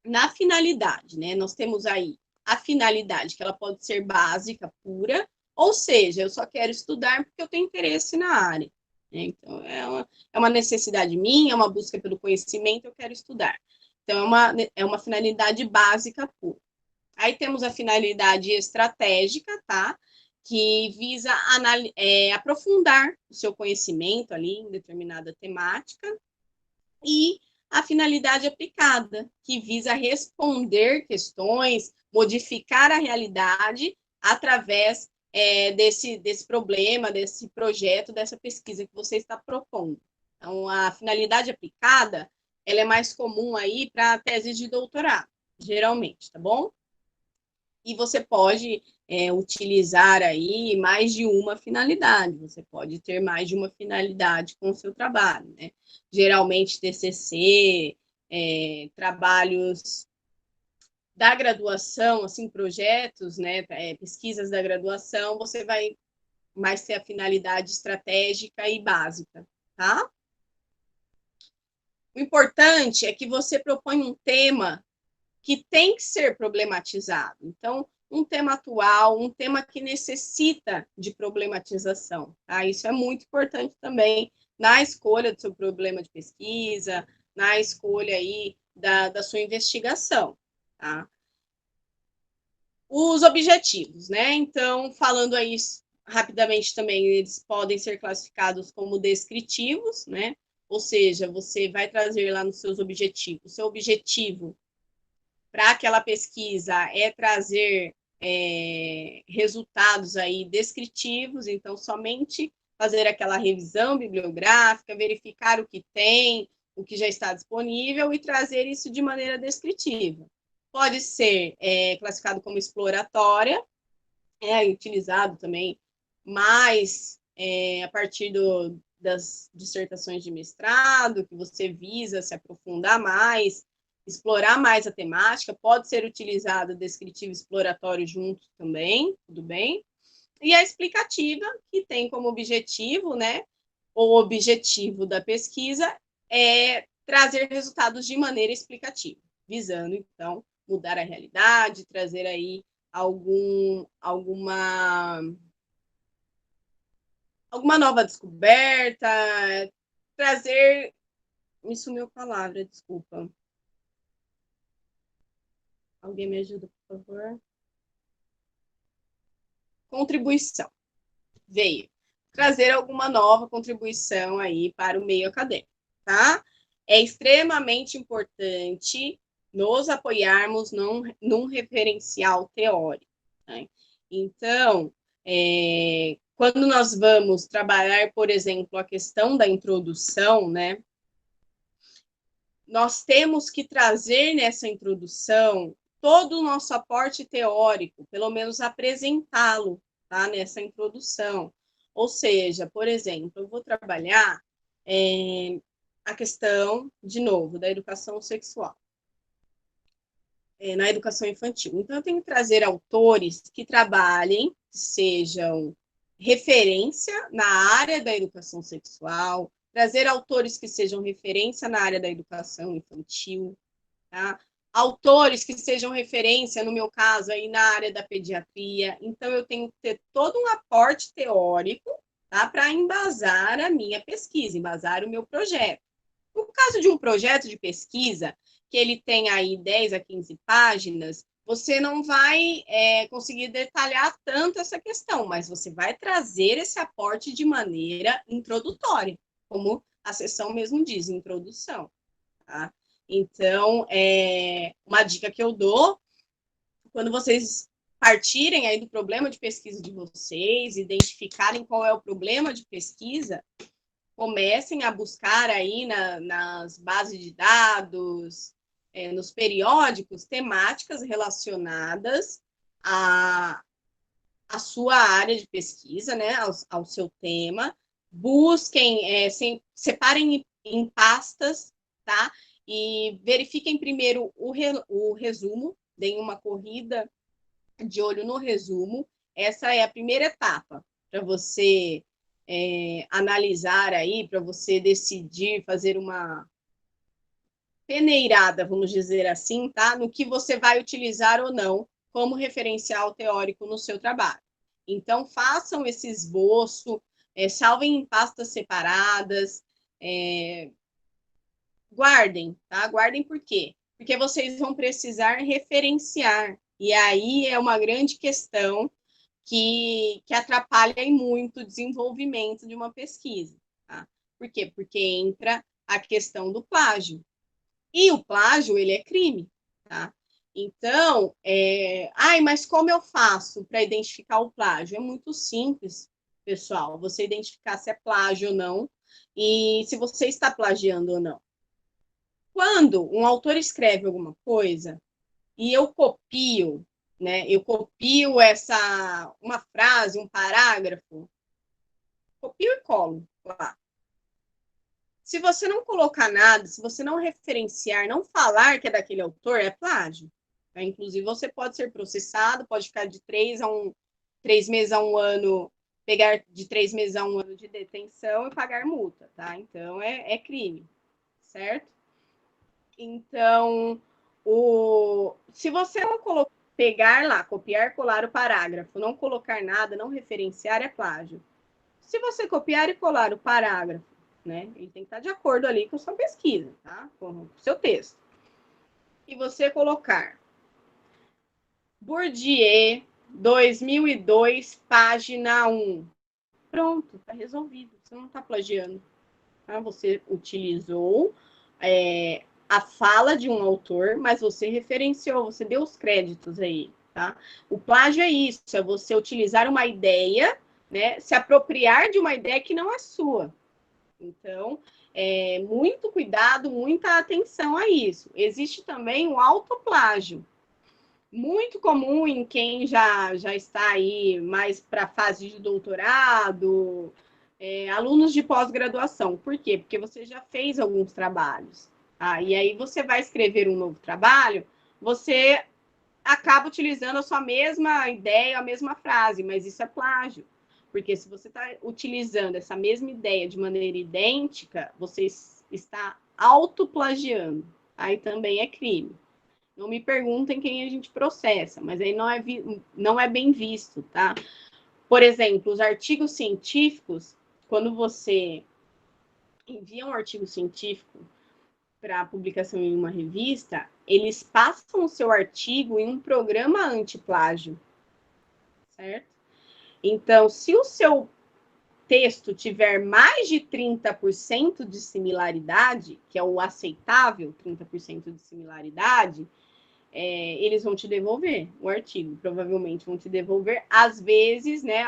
Na finalidade, né? Nós temos aí a finalidade, que ela pode ser básica, pura, ou seja, eu só quero estudar porque eu tenho interesse na área. Né? Então, é uma necessidade minha, é uma busca pelo conhecimento, eu quero estudar. Então, é uma finalidade básica pura. Aí temos a finalidade estratégica, tá? Que visa aprofundar o seu conhecimento ali em determinada temática. E a finalidade aplicada, que visa responder questões, modificar a realidade através desse problema, desse projeto, dessa pesquisa que você está propondo. Então, a finalidade aplicada, ela é mais comum aí para teses de doutorado, geralmente, tá bom? E você pode utilizar aí mais de uma finalidade, você pode ter mais de uma finalidade com o seu trabalho, né? Geralmente, TCC, trabalhos da graduação, assim, projetos, né, pesquisas da graduação, você vai mais ter a finalidade estratégica e básica, tá? O importante é que você propõe um tema que tem que ser problematizado. Então, um tema atual, um tema que necessita de problematização. Tá? Isso é muito importante também na escolha do seu problema de pesquisa, na escolha aí da sua investigação. Tá? Os objetivos, né? Então, falando aí rapidamente também, eles podem ser classificados como descritivos, né? Ou seja, você vai trazer lá nos seus objetivos. O seu objetivo para aquela pesquisa é trazer resultados aí descritivos, então somente fazer aquela revisão bibliográfica, verificar o que tem, o que já está disponível e trazer isso de maneira descritiva. Pode ser classificado como exploratória, utilizado também mais a partir das dissertações de mestrado, que você visa se aprofundar mais, explorar mais a temática, pode ser utilizado descritivo e exploratório juntos também, tudo bem? E a explicativa, que tem como objetivo, né, o objetivo da pesquisa é trazer resultados de maneira explicativa, visando, então, mudar a realidade, trazer aí alguma nova descoberta, trazer... Me sumiu a palavra, desculpa. Alguém me ajuda, por favor? Contribuição. Veio. Trazer alguma nova contribuição aí para o meio acadêmico, tá? É extremamente importante nos apoiarmos num referencial teórico. Né? Então, quando nós vamos trabalhar, por exemplo, a questão da introdução, né? Nós temos que trazer nessa introdução todo o nosso aporte teórico, pelo menos apresentá-lo, tá? Nessa introdução. Ou seja, por exemplo, eu vou trabalhar a questão, de novo, da educação sexual, na educação infantil. Então, eu tenho que trazer autores que trabalhem, que sejam referência na área da educação sexual, trazer autores que sejam referência na área da educação infantil, tá? Autores que sejam referência, no meu caso, aí na área da pediatria. Então, eu tenho que ter todo um aporte teórico, tá? Para embasar a minha pesquisa, embasar o meu projeto. No caso de um projeto de pesquisa, que ele tem aí 10 a 15 páginas, você não vai conseguir detalhar tanto essa questão, mas você vai trazer esse aporte de maneira introdutória, como a sessão mesmo diz, introdução. Tá? Então, uma dica que eu dou, quando vocês partirem aí do problema de pesquisa de vocês, identificarem qual é o problema de pesquisa, comecem a buscar aí nas bases de dados, nos periódicos, temáticas relacionadas à sua área de pesquisa, né, ao seu tema. Busquem, separem em pastas, tá? E verifiquem primeiro o resumo, deem uma corrida de olho no resumo. Essa é a primeira etapa para você analisar aí, para você decidir, fazer uma peneirada, vamos dizer assim, tá? No que você vai utilizar ou não como referencial teórico no seu trabalho. Então, façam esse esboço, salvem em pastas separadas, guardem, tá? Guardem por quê? Porque vocês vão precisar referenciar. E aí é uma grande questão que atrapalha muito o desenvolvimento de uma pesquisa. Tá? Por quê? Porque entra a questão do plágio. E o plágio, ele é crime. Tá? Então, mas como eu faço para identificar o plágio? É muito simples, pessoal, você identificar se é plágio ou não e se você está plagiando ou não. Quando um autor escreve alguma coisa e eu copio, né? Eu copio uma frase, um parágrafo, copio e colo lá. Se você não colocar nada, se você não referenciar, não falar que é daquele autor, é plágio. Tá? Inclusive, você pode ser processado, pode ficar de 3 meses a um ano, pegar de 3 meses a um ano de detenção e pagar multa, tá? Então, é crime, certo? Então, se você não pegar lá, copiar, colar o parágrafo, não colocar nada, não referenciar, é plágio. Se você copiar e colar o parágrafo, né, ele tem que estar de acordo ali com a sua pesquisa, tá? Com o seu texto. E você colocar Bourdieu, 2002, página 1. Pronto, está resolvido. Você não está plagiando. Tá? Você utilizou a fala de um autor, mas você referenciou, você deu os créditos aí, tá? O plágio é isso, é você utilizar uma ideia, né, se apropriar de uma ideia que não é sua. Então, muito cuidado, muita atenção a isso. Existe também o autoplágio, muito comum em quem já está aí mais para a fase de doutorado, alunos de pós-graduação. Por quê? Porque você já fez alguns trabalhos. Tá? E aí você vai escrever um novo trabalho, você acaba utilizando a sua mesma ideia, a mesma frase, mas isso é plágio. Porque se você está utilizando essa mesma ideia de maneira idêntica, você está autoplagiando. Aí também é crime. Não me perguntem quem a gente processa, mas aí não é bem visto, tá? Por exemplo, os artigos científicos, quando você envia um artigo científico para publicação em uma revista, eles passam o seu artigo em um programa antiplágio, certo? Então, se o seu texto tiver mais de 30% de similaridade, que é o aceitável 30% de similaridade, eles vão te devolver o artigo, provavelmente vão te devolver. Às vezes, né,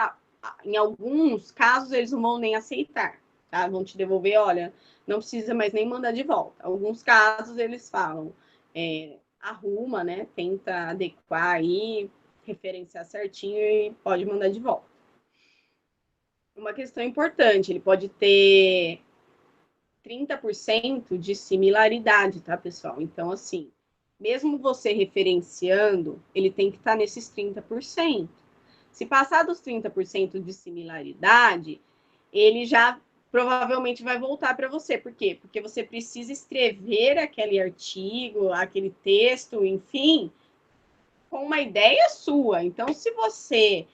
em alguns casos, eles não vão nem aceitar, tá? Vão te devolver, olha, não precisa mais nem mandar de volta. Alguns casos, eles falam, arruma, né, tenta adequar aí, referenciar certinho e pode mandar de volta. Uma questão importante, ele pode ter 30% de similaridade, tá, pessoal? Então, assim, mesmo você referenciando, ele tem que estar nesses 30%. Se passar dos 30% de similaridade, ele já provavelmente vai voltar para você. Por quê? Porque você precisa escrever aquele artigo, aquele texto, enfim, com uma ideia sua. Então, se você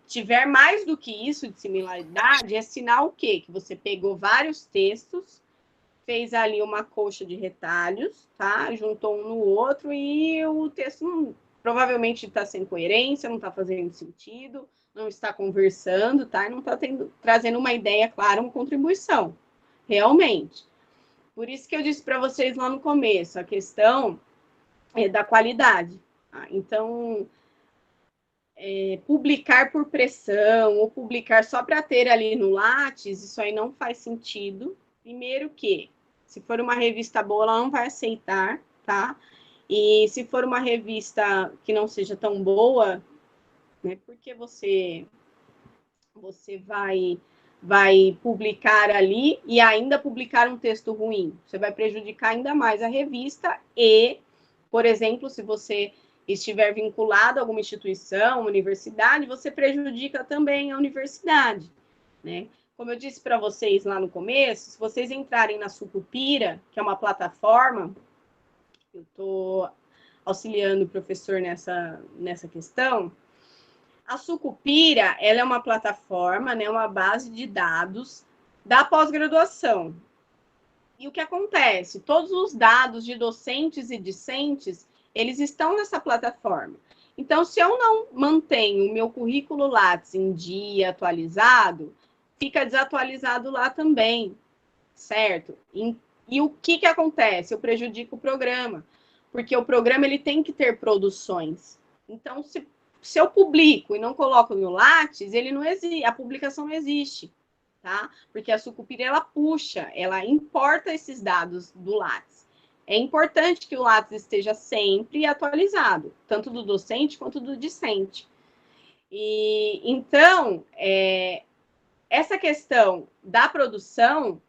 tiver mais do que isso de similaridade, é sinal o quê? Que você pegou vários textos, fez ali uma coxa de retalhos, tá? Juntou um no outro e o texto provavelmente está sem coerência, não está fazendo sentido, não está conversando, tá? E não está trazendo uma ideia clara, uma contribuição, realmente. Por isso que eu disse para vocês lá no começo, a questão da qualidade. Tá? Então, publicar por pressão ou publicar só para ter ali no Lattes, isso aí não faz sentido. Primeiro que, se for uma revista boa, ela não vai aceitar, tá? E se for uma revista que não seja tão boa, né, porque você vai publicar ali e ainda publicar um texto ruim. Você vai prejudicar ainda mais a revista e, por exemplo, se você estiver vinculado a alguma instituição, universidade, você prejudica também a universidade, né? Como eu disse para vocês lá no começo, se vocês entrarem na Sucupira, que é uma plataforma, eu estou auxiliando o professor nessa questão, a Sucupira, ela é uma plataforma, né, uma base de dados da pós-graduação. E o que acontece? Todos os dados de docentes e discentes, eles estão nessa plataforma. Então, se eu não mantenho o meu currículo Lattes em dia, atualizado, fica desatualizado lá também, certo? E o que acontece? Eu prejudico o programa, porque o programa ele tem que ter produções. Então, se eu publico e não coloco no Lattes, ele não existe, a publicação não existe, tá? Porque a Sucupira, ela puxa, ela importa esses dados do Lattes. É importante que o Lattes esteja sempre atualizado, tanto do docente quanto do discente. E então, essa questão da produção,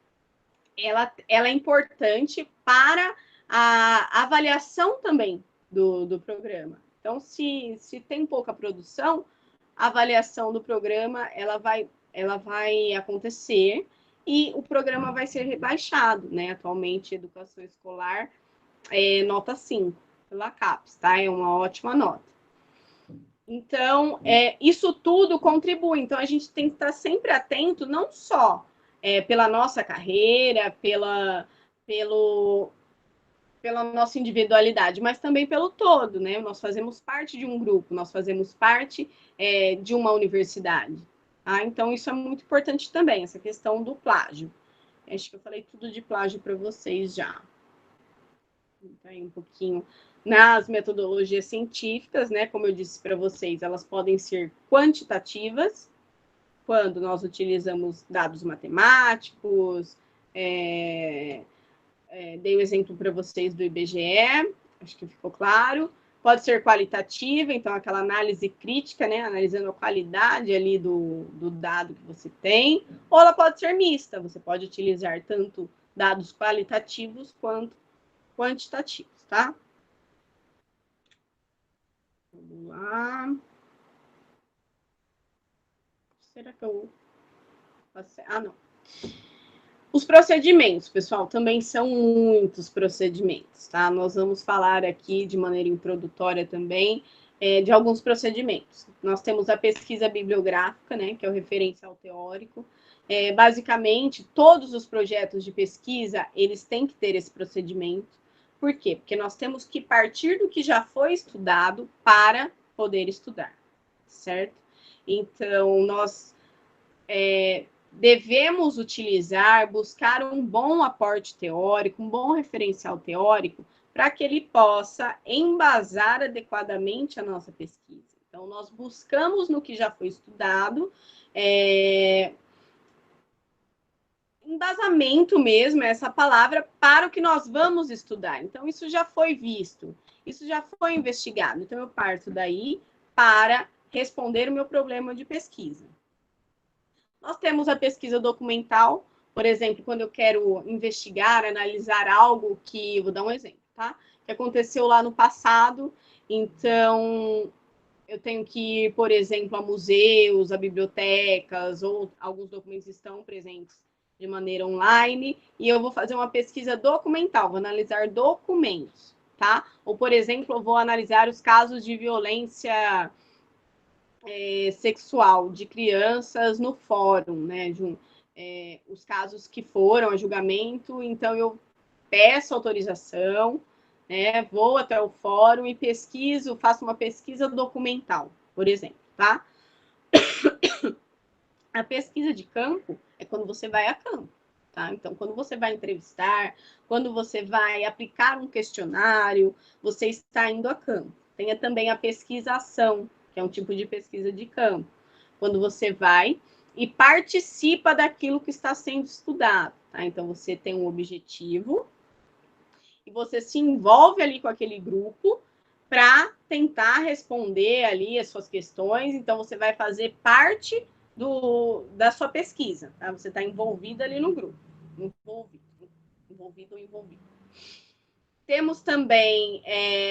ela é importante para a avaliação também do programa. Então, se tem pouca produção, a avaliação do programa ela vai acontecer e o programa vai ser rebaixado, né? Atualmente, educação escolar nota 5 pela CAPES, tá? É uma ótima nota. Então, isso tudo contribui. Então, a gente tem que estar sempre atento, não só pela nossa carreira, pela nossa individualidade, mas também pelo todo, né? Nós fazemos parte de um grupo, nós fazemos parte de uma universidade. Tá? Então, isso é muito importante também, essa questão do plágio. Acho que eu falei tudo de plágio para vocês já. Então, um pouquinho nas metodologias científicas, né? Como eu disse para vocês, elas podem ser quantitativas, quando nós utilizamos dados matemáticos, dei o exemplo para vocês do IBGE, acho que ficou claro. Pode ser qualitativa, então aquela análise crítica, né, analisando a qualidade ali do dado que você tem, ou ela pode ser mista, você pode utilizar tanto dados qualitativos quanto quantitativos, tá? Vamos lá. Será que eu passei? Ah, não. Os procedimentos, pessoal, também são muitos procedimentos, tá? Nós vamos falar aqui de maneira introdutória também de alguns procedimentos. Nós temos a pesquisa bibliográfica, né, que é o referencial teórico. Basicamente, todos os projetos de pesquisa, eles têm que ter esse procedimento. Por quê? Porque nós temos que partir do que já foi estudado para poder estudar, certo? Então, nós devemos utilizar, buscar um bom aporte teórico, um bom referencial teórico, para que ele possa embasar adequadamente a nossa pesquisa. Então, nós buscamos no que já foi estudado, embasamento mesmo, essa palavra, para o que nós vamos estudar. Então, isso já foi visto, isso já foi investigado. Então, eu parto daí para responder o meu problema de pesquisa. Nós temos a pesquisa documental, por exemplo, quando eu quero investigar, analisar algo que, vou dar um exemplo, tá? Que aconteceu lá no passado, então eu tenho que ir, por exemplo, a museus, a bibliotecas, ou alguns documentos estão presentes de maneira online, e eu vou fazer uma pesquisa documental, vou analisar documentos, tá? Ou, por exemplo, eu vou analisar os casos de violência sexual de crianças no fórum, né? Os casos que foram a julgamento, então eu peço autorização, né? Vou até o fórum e pesquiso, faço uma pesquisa documental, por exemplo, tá? A pesquisa de campo é quando você vai a campo, tá? Então, quando você vai entrevistar, quando você vai aplicar um questionário, você está indo a campo. Tem também a pesquisa-ação, que é um tipo de pesquisa de campo, quando você vai e participa daquilo que está sendo estudado, tá? Então, você tem um objetivo e você se envolve ali com aquele grupo para tentar responder ali as suas questões. Então, você vai fazer parte da sua pesquisa, tá? Você está envolvido ali no grupo. Envolvido ou envolvido. Temos também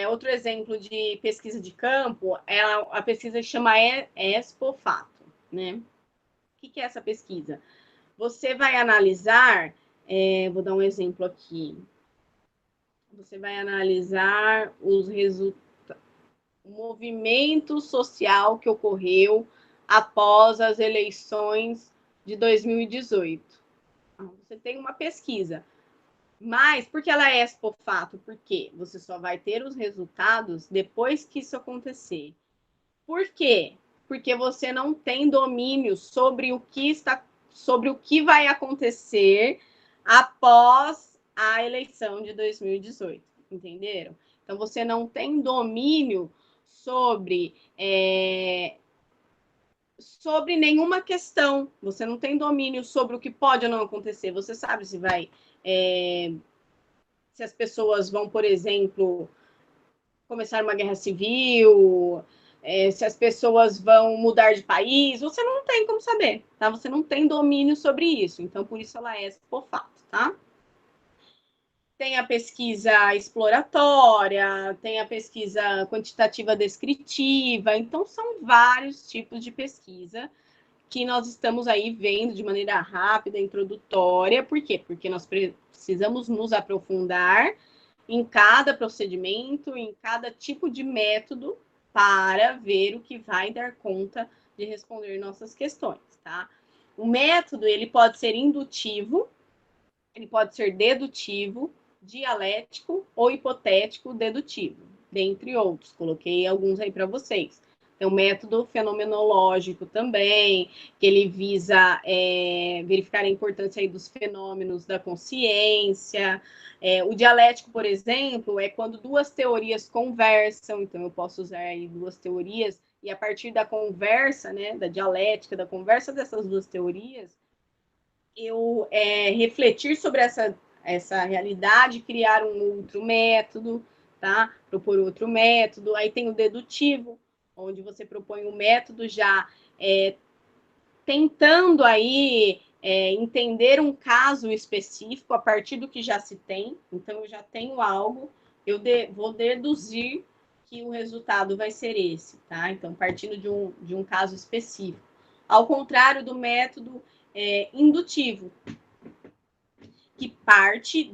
outro exemplo de pesquisa de campo, é a pesquisa que chama ESPOFATO, né? O que é essa pesquisa? Você vai analisar, vou dar um exemplo aqui, você vai analisar os resultados, o movimento social que ocorreu após as eleições de 2018. Você tem uma pesquisa. Mas, por que ela é expofato? Porque você só vai ter os resultados depois que isso acontecer. Por quê? Porque você não tem domínio sobre o que vai acontecer após a eleição de 2018. Entenderam? Então, você não tem domínio sobre nenhuma questão. Você não tem domínio sobre o que pode ou não acontecer. Você sabe se vai... se as pessoas vão, por exemplo, começar uma guerra civil, se as pessoas vão mudar de país, você não tem como saber, tá? Você não tem domínio sobre isso. Então, por isso ela é expofato, tá? Tem a pesquisa exploratória, tem a pesquisa quantitativa descritiva. Então, são vários tipos de pesquisa que nós estamos aí vendo de maneira rápida, introdutória. Por quê? Porque nós precisamos nos aprofundar em cada procedimento, em cada tipo de método, para ver o que vai dar conta de responder nossas questões, tá? O método, ele pode ser indutivo, ele pode ser dedutivo, dialético ou hipotético dedutivo, dentre outros. Coloquei alguns aí para vocês. Tem o método fenomenológico também, que ele visa verificar a importância aí dos fenômenos da consciência. O dialético, por exemplo, é quando duas teorias conversam. Então, eu posso usar aí duas teorias e, a partir da conversa, né, da dialética, da conversa dessas duas teorias, eu refletir sobre essa realidade, criar um outro método, tá? Propor outro método. Aí tem o dedutivo, onde você propõe um método já tentando aí entender um caso específico a partir do que já se tem. Então, eu já tenho algo, eu vou deduzir que o resultado vai ser esse, tá? Então, partindo de um caso específico. Ao contrário do método indutivo, que parte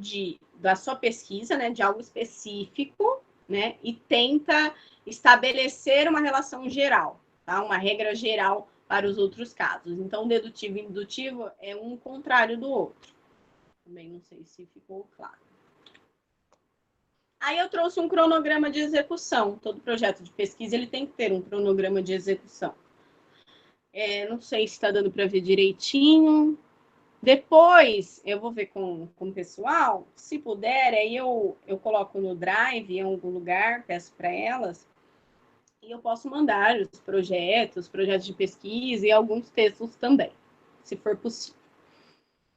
da sua pesquisa, né, de algo específico, né, e tenta estabelecer uma relação geral, tá? Uma regra geral para os outros casos. Então, dedutivo e indutivo é um contrário do outro. Também não sei se ficou claro. Aí eu trouxe um cronograma de execução. Todo projeto de pesquisa ele tem que ter um cronograma de execução. Não sei se está dando para ver direitinho. Depois, eu vou ver com o pessoal, se puder, aí eu coloco no Drive em algum lugar, peço para elas, e eu posso mandar os projetos de pesquisa e alguns textos também, se for possível.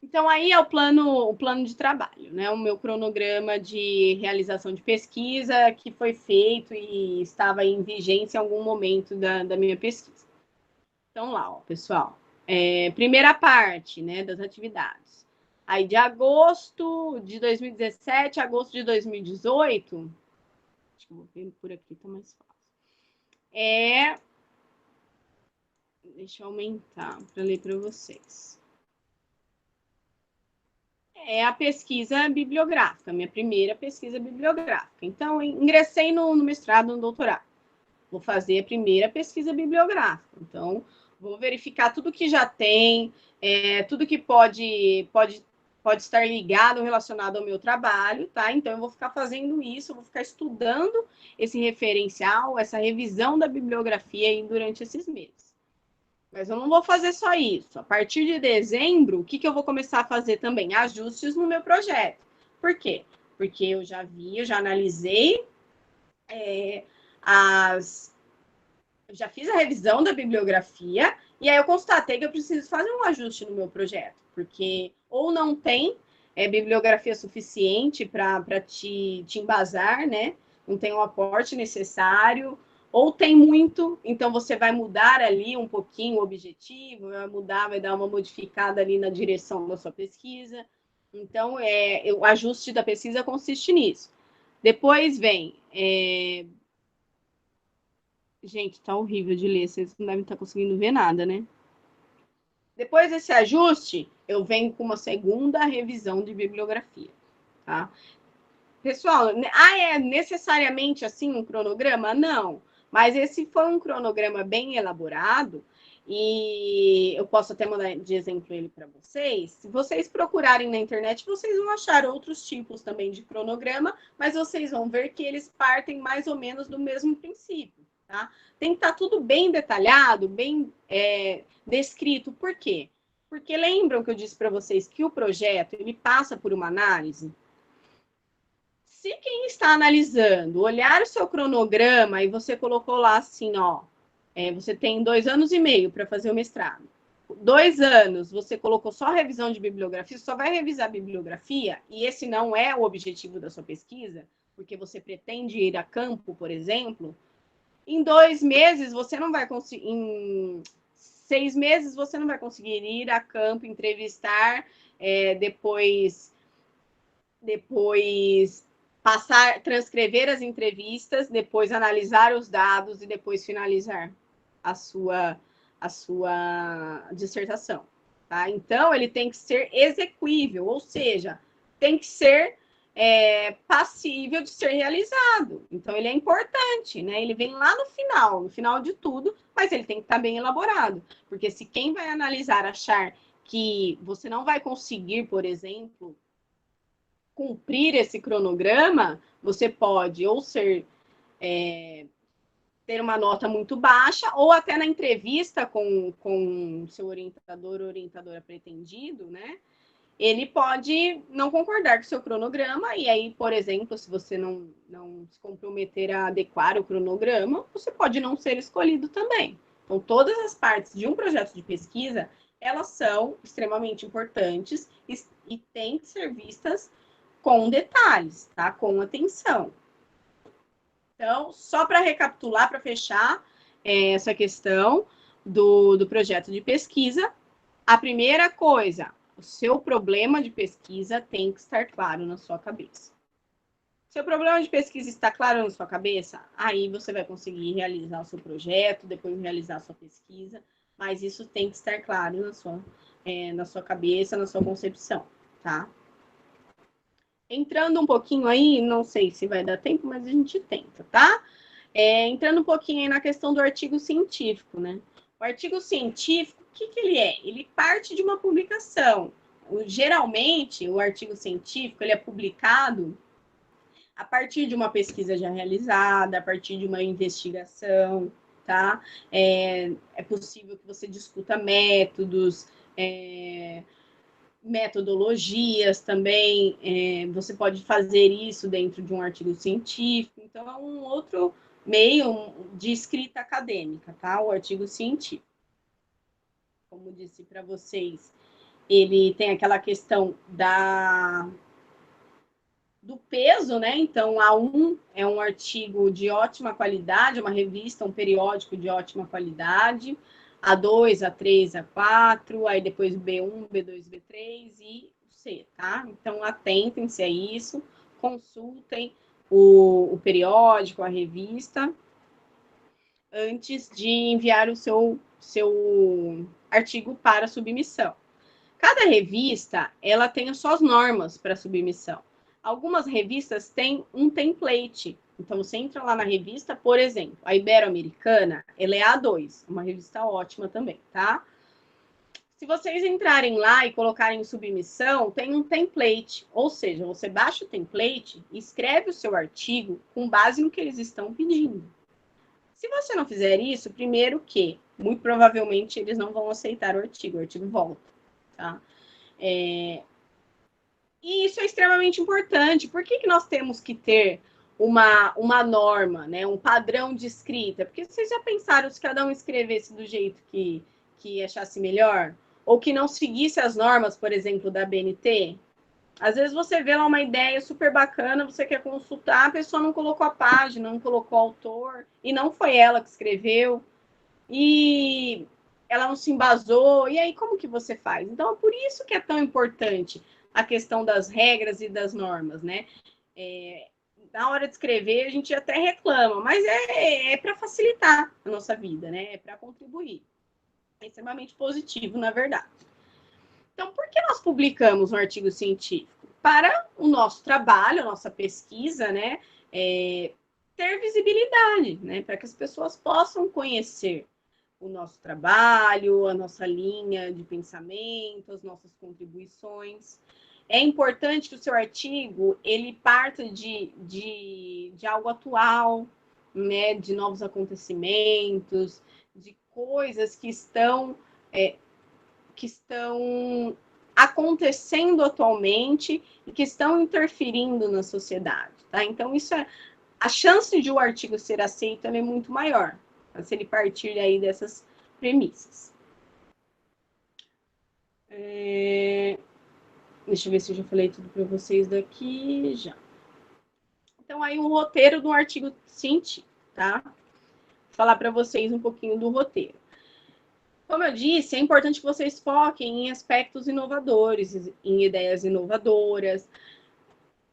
Então, aí é o plano de trabalho, né? O meu cronograma de realização de pesquisa que foi feito e estava em vigência em algum momento da minha pesquisa. Então, lá, ó, pessoal. Primeira parte, né, das atividades. Aí, de agosto de 2017 a agosto de 2018, acho que eu vou ver por aqui, tá mais fácil. Deixa eu aumentar para ler para vocês. É a pesquisa bibliográfica, minha primeira pesquisa bibliográfica. Então, ingressei no mestrado, no doutorado. Vou fazer a primeira pesquisa bibliográfica. Então, vou verificar tudo que já tem, tudo que pode estar ligado, relacionado ao meu trabalho, tá? Então, eu vou ficar fazendo isso, vou ficar estudando esse referencial, essa revisão da bibliografia aí durante esses meses. Mas eu não vou fazer só isso. A partir de dezembro, o que eu vou começar a fazer também? Ajustes no meu projeto. Por quê? Porque eu já analisei eu já fiz a revisão da bibliografia e aí eu constatei que eu preciso fazer um ajuste no meu projeto, porque ou não tem bibliografia suficiente para te embasar, né? Não tem o aporte necessário, ou tem muito, então você vai mudar ali um pouquinho o objetivo, vai dar uma modificada ali na direção da sua pesquisa. Então, o ajuste da pesquisa consiste nisso. Depois vem... Gente, tá horrível de ler, vocês não devem estar conseguindo ver nada, né? Depois desse ajuste, eu venho com uma segunda revisão de bibliografia, tá? Pessoal, é necessariamente assim um cronograma? Não, mas esse foi um cronograma bem elaborado e eu posso até mandar de exemplo ele para vocês. Se vocês procurarem na internet, vocês vão achar outros tipos também de cronograma, mas vocês vão ver que eles partem mais ou menos do mesmo princípio, tá? Tem que estar tudo bem detalhado, bem descrito. Por quê? Porque lembram que eu disse para vocês que o projeto ele passa por uma análise? Se quem está analisando olhar o seu cronograma e você colocou lá assim, ó, você tem 2 anos e meio para fazer o mestrado. 2 anos, você colocou só revisão de bibliografia, só vai revisar a bibliografia, e esse não é o objetivo da sua pesquisa, porque você pretende ir a campo, por exemplo, em 2 meses você não vai conseguir, em 6 meses você não vai conseguir ir a campo, entrevistar, depois transcrever as entrevistas, depois analisar os dados e depois finalizar a sua dissertação. Tá? Então, ele tem que ser execuível, ou seja, tem que ser passível de ser realizado. Então, ele é importante, né? Ele vem lá no final de tudo, mas ele tem que estar bem elaborado. Porque se quem vai analisar achar que você não vai conseguir, por exemplo, cumprir esse cronograma, você pode ou ter uma nota muito baixa, ou até na entrevista com seu orientador ou orientadora pretendido, né? Ele pode não concordar com o seu cronograma, e aí, por exemplo, se você não se comprometer a adequar o cronograma, você pode não ser escolhido também. Então, todas as partes de um projeto de pesquisa, elas são extremamente importantes e têm que ser vistas com detalhes, tá? Com atenção. Então, só para recapitular, para fechar essa questão do projeto de pesquisa, a primeira coisa, o seu problema de pesquisa tem que estar claro na sua cabeça. Se o problema de pesquisa está claro na sua cabeça, aí você vai conseguir realizar o seu projeto, depois realizar a sua pesquisa, mas isso tem que estar claro na sua cabeça, na sua concepção, tá? Entrando um pouquinho aí, não sei se vai dar tempo, mas a gente tenta, tá? Entrando um pouquinho aí na questão do artigo científico, né? O artigo científico, o que ele é? Ele parte de uma publicação. Geralmente, o artigo científico ele é publicado a partir de uma pesquisa já realizada, a partir de uma investigação, tá? É possível que você discuta métodos, metodologias também, você pode fazer isso dentro de um artigo científico, então é um outro meio de escrita acadêmica, tá? O artigo científico. Como disse para vocês, ele tem aquela questão do peso, né? Então, A1 é um artigo de ótima qualidade, uma revista, um periódico de ótima qualidade. A2, A3, A4, aí depois B1, B2, B3 e C, tá? Então, atentem-se a isso, consultem o periódico, a revista, antes de enviar o seu artigo para submissão. Cada revista, ela tem as suas normas para submissão. Algumas revistas têm um template. Então, você entra lá na revista, por exemplo, a Ibero-Americana, ela é A2, uma revista ótima também, tá? Se vocês entrarem lá e colocarem submissão, tem um template, ou seja, você baixa o template e escreve o seu artigo com base no que eles estão pedindo. Se você não fizer isso, primeiro que, muito provavelmente, eles não vão aceitar o artigo volta, tá? E isso é extremamente importante. Por que nós temos que ter uma norma, né? Um padrão de escrita? Porque vocês já pensaram se cada um escrevesse do jeito que achasse melhor? Ou que não seguisse as normas, por exemplo, da BNT? Às vezes você vê lá uma ideia super bacana, você quer consultar, a pessoa não colocou a página, não colocou o autor, e não foi ela que escreveu, e ela não se embasou, e aí como que você faz? Então, é por isso que é tão importante a questão das regras e das normas, né? na hora de escrever, a gente até reclama, mas é para facilitar a nossa vida, né? É para contribuir. É extremamente positivo, na verdade. Então, por que nós publicamos um artigo científico? Para o nosso trabalho, a nossa pesquisa, né? Ter visibilidade, né? Para que as pessoas possam conhecer o nosso trabalho, a nossa linha de pensamento, as nossas contribuições. É importante que o seu artigo ele parta de algo atual, né, de novos acontecimentos, de coisas que estão acontecendo atualmente e que estão interferindo na sociedade, tá? Então, isso a chance de o artigo ser aceito é muito maior, tá? Se ele partir aí dessas premissas. Deixa eu ver se eu já falei tudo para vocês daqui. Já. Então, aí o roteiro do artigo científico, tá? Vou falar para vocês um pouquinho do roteiro. Como eu disse, é importante que vocês foquem em aspectos inovadores, em ideias inovadoras,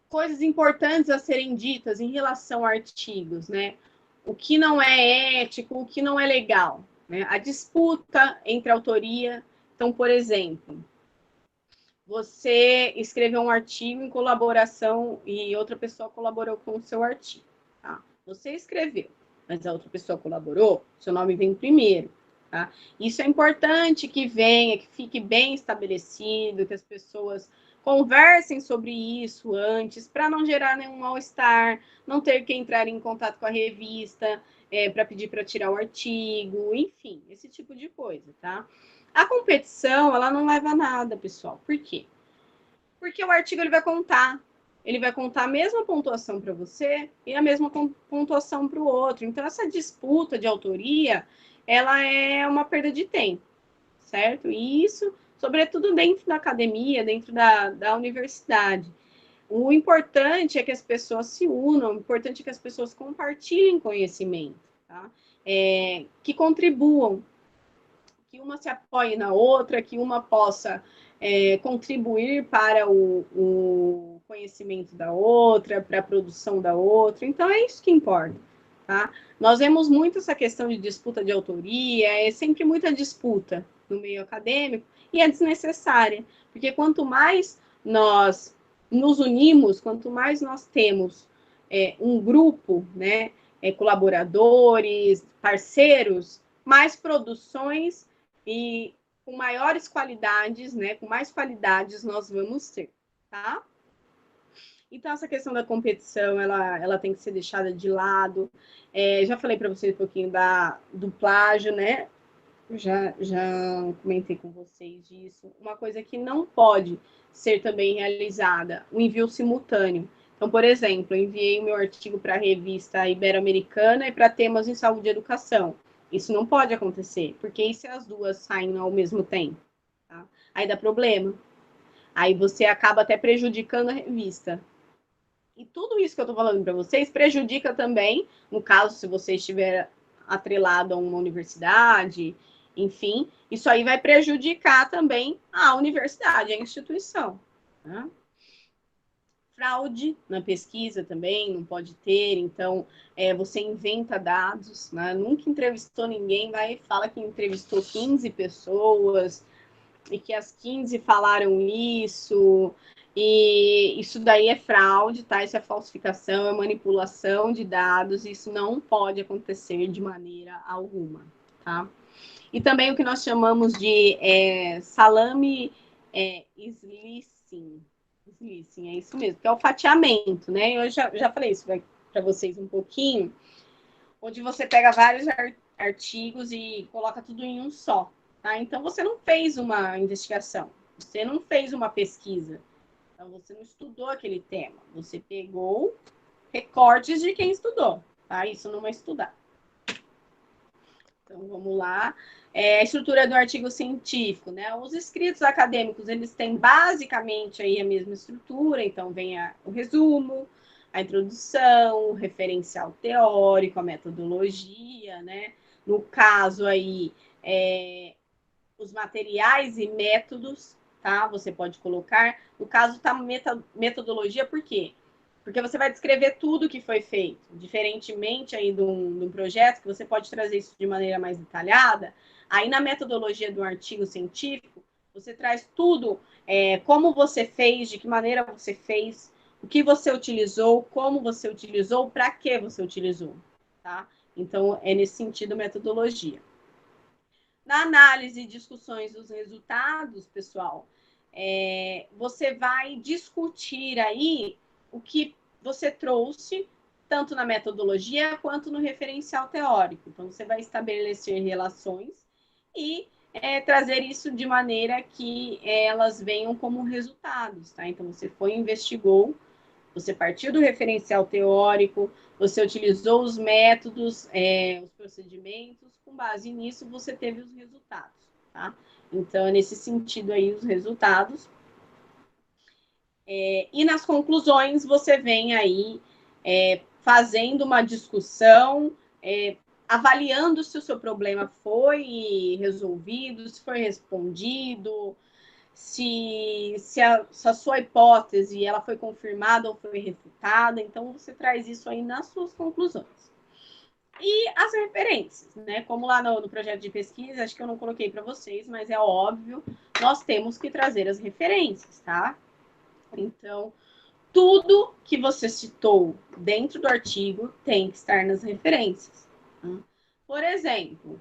coisas importantes a serem ditas em relação a artigos, né? O que não é ético, o que não é legal, né? A disputa entre autoria. Então, por exemplo, você escreveu um artigo em colaboração e outra pessoa colaborou com o seu artigo. Tá? Você escreveu, mas a outra pessoa colaborou, seu nome vem primeiro. Tá? Isso é importante que venha, que fique bem estabelecido, que as pessoas conversem sobre isso antes, para não gerar nenhum mal-estar, não ter que entrar em contato com a revista para pedir para tirar o artigo, enfim, esse tipo de coisa, tá? A competição, ela não leva a nada, pessoal. Por quê? Porque o artigo ele vai contar a mesma pontuação para você e a mesma pontuação para o outro. Então, essa disputa de autoria, ela é uma perda de tempo, certo? E isso, sobretudo dentro da academia, dentro da universidade. O importante é que as pessoas se unam, o importante é que as pessoas compartilhem conhecimento, tá? Que contribuam, que uma se apoie na outra, que uma possa contribuir para o conhecimento da outra, para a produção da outra. Então, é isso que importa. Tá? Nós vemos muito essa questão de disputa de autoria, é sempre muita disputa no meio acadêmico, e é desnecessária, porque quanto mais nós nos unimos, quanto mais nós temos um grupo, né, colaboradores, parceiros, mais produções e com maiores qualidades, né, com mais qualidades nós vamos ter, tá? Então, essa questão da competição, ela tem que ser deixada de lado. Já falei para vocês um pouquinho do plágio, né? Já comentei com vocês disso. Uma coisa que não pode ser também realizada, o envio simultâneo. Então, por exemplo, eu enviei o meu artigo para a revista Ibero-Americana e para temas em saúde e educação. Isso não pode acontecer, porque e se as duas saem ao mesmo tempo? Tá? Aí dá problema. Aí você acaba até prejudicando a revista. E tudo isso que eu estou falando para vocês prejudica também, no caso, se você estiver atrelado a uma universidade, enfim, isso aí vai prejudicar também a universidade, a instituição. Né? Fraude na pesquisa também não pode ter, então você inventa dados, né? Nunca entrevistou ninguém, vai e fala que entrevistou 15 pessoas e que as 15 falaram isso, e isso daí é fraude, tá? Isso é falsificação, é manipulação de dados, isso não pode acontecer de maneira alguma, tá? E também o que nós chamamos de salame slicing, é isso mesmo, que é o fatiamento, né? Eu já falei isso para vocês um pouquinho, onde você pega vários artigos e coloca tudo em um só, tá? Então, você não fez uma investigação, você não fez uma pesquisa, então você não estudou aquele tema, você pegou recortes de quem estudou, tá? Isso não é estudar. Então, vamos lá. A estrutura do artigo científico, né? Os escritos acadêmicos, eles têm basicamente aí a mesma estrutura, então vem o resumo, a introdução, o referencial teórico, a metodologia, né? No caso aí, os materiais e métodos, tá? Você pode colocar. No caso, tá metodologia, por quê? Porque você vai descrever tudo que foi feito. Diferentemente aí de um projeto, que você pode trazer isso de maneira mais detalhada, aí na metodologia do artigo científico, você traz tudo, como você fez, de que maneira você fez, o que você utilizou, como você utilizou, para que você utilizou, tá? Então, é nesse sentido metodologia. Na análise e discussões dos resultados, pessoal, você vai discutir aí o que você trouxe, tanto na metodologia quanto no referencial teórico. Então, você vai estabelecer relações e trazer isso de maneira que elas venham como resultados, tá? Então, você foi, investigou, você partiu do referencial teórico, você utilizou os métodos, os procedimentos, com base nisso você teve os resultados, tá? Então, nesse sentido aí, os resultados. E nas conclusões, você vem aí fazendo uma discussão, avaliando se o seu problema foi resolvido, se foi respondido, se a sua hipótese ela foi confirmada ou foi refutada. Então, você traz isso aí nas suas conclusões. E as referências, né? Como lá no projeto de pesquisa, acho que eu não coloquei para vocês, mas é óbvio, nós temos que trazer as referências, tá? Então, tudo que você citou dentro do artigo tem que estar nas referências. Tá? Por exemplo,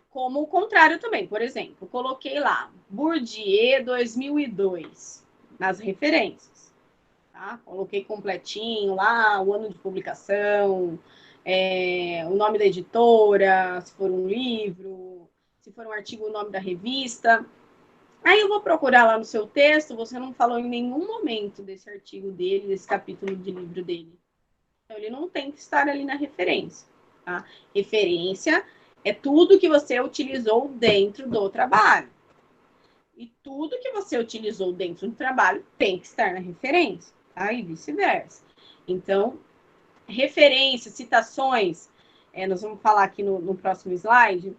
como o contrário também. Por exemplo, coloquei lá Bourdieu 2002 nas referências. Tá? Coloquei completinho lá, o ano de publicação, o nome da editora, se for um livro, se for um artigo, o nome da revista. Aí eu vou procurar lá no seu texto, você não falou em nenhum momento desse artigo dele, desse capítulo de livro dele. Então, ele não tem que estar ali na referência. Tá? Referência é tudo que você utilizou dentro do trabalho. E tudo que você utilizou dentro do trabalho tem que estar na referência, tá? E vice-versa. Então, referências, citações, nós vamos falar aqui no próximo slide,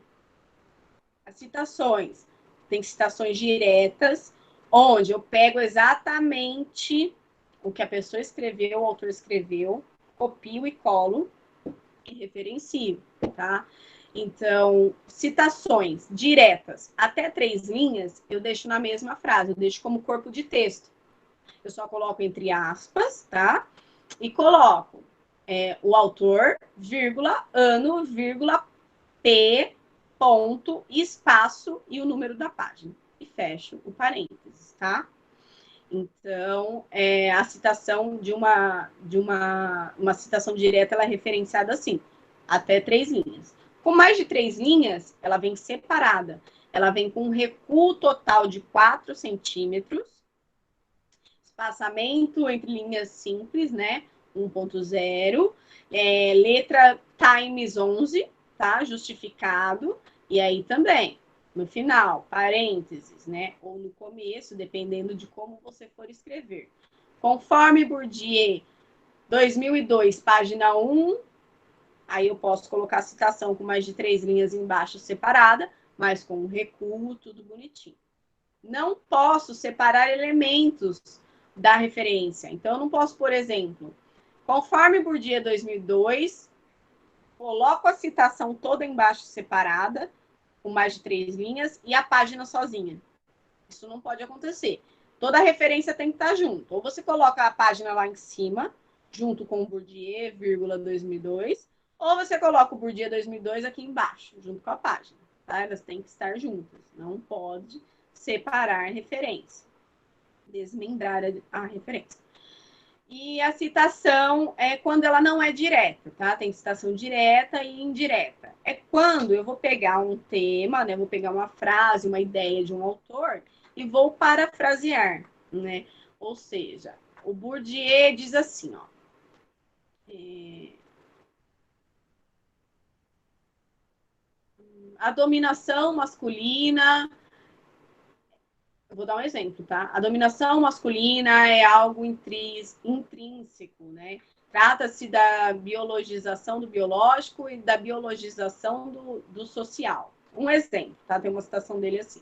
as citações. Tem citações diretas, onde eu pego exatamente o que a pessoa escreveu, o autor escreveu, copio e colo e referencio, tá? Então, citações diretas até 3 linhas, eu deixo na mesma frase, eu deixo como corpo de texto. Eu só coloco entre aspas, tá? E coloco o autor, vírgula, ano, vírgula, P, ponto, espaço e o número da página. E fecho o parênteses, tá? Então, a citação de uma citação direta, ela é referenciada assim, até 3 linhas. Com mais de 3 linhas, ela vem separada. Ela vem com um recuo total de 4 centímetros, espaçamento entre linhas simples, né? 1.0, letra times 11, tá? Justificado. E aí também, no final, parênteses, né? Ou no começo, dependendo de como você for escrever. Conforme Bourdieu, 2002, página 1, aí eu posso colocar a citação com mais de 3 linhas embaixo separada, mas com um recuo, tudo bonitinho. Não posso separar elementos da referência. Então, eu não posso, por exemplo, conforme Bourdieu 2002, coloco a citação toda embaixo separada, com mais de 3 linhas, e a página sozinha. Isso não pode acontecer. Toda a referência tem que estar junto. Ou você coloca a página lá em cima, junto com o Bourdieu, vírgula 2002, ou você coloca o Bourdieu 2002 aqui embaixo, junto com a página. Tá? Elas têm que estar juntas. Não pode separar referência. Desmembrar a referência. E a citação é quando ela não é direta, tá? Tem citação direta e indireta. É quando eu vou pegar um tema, né? Vou pegar uma frase, uma ideia de um autor e vou parafrasear, né? Ou seja, o Bourdieu diz assim, ó. A dominação masculina. Eu vou dar um exemplo, tá? A dominação masculina é algo intrínseco, né? Trata-se da biologização do biológico e da biologização do social. Um exemplo, tá? Tem uma citação dele assim.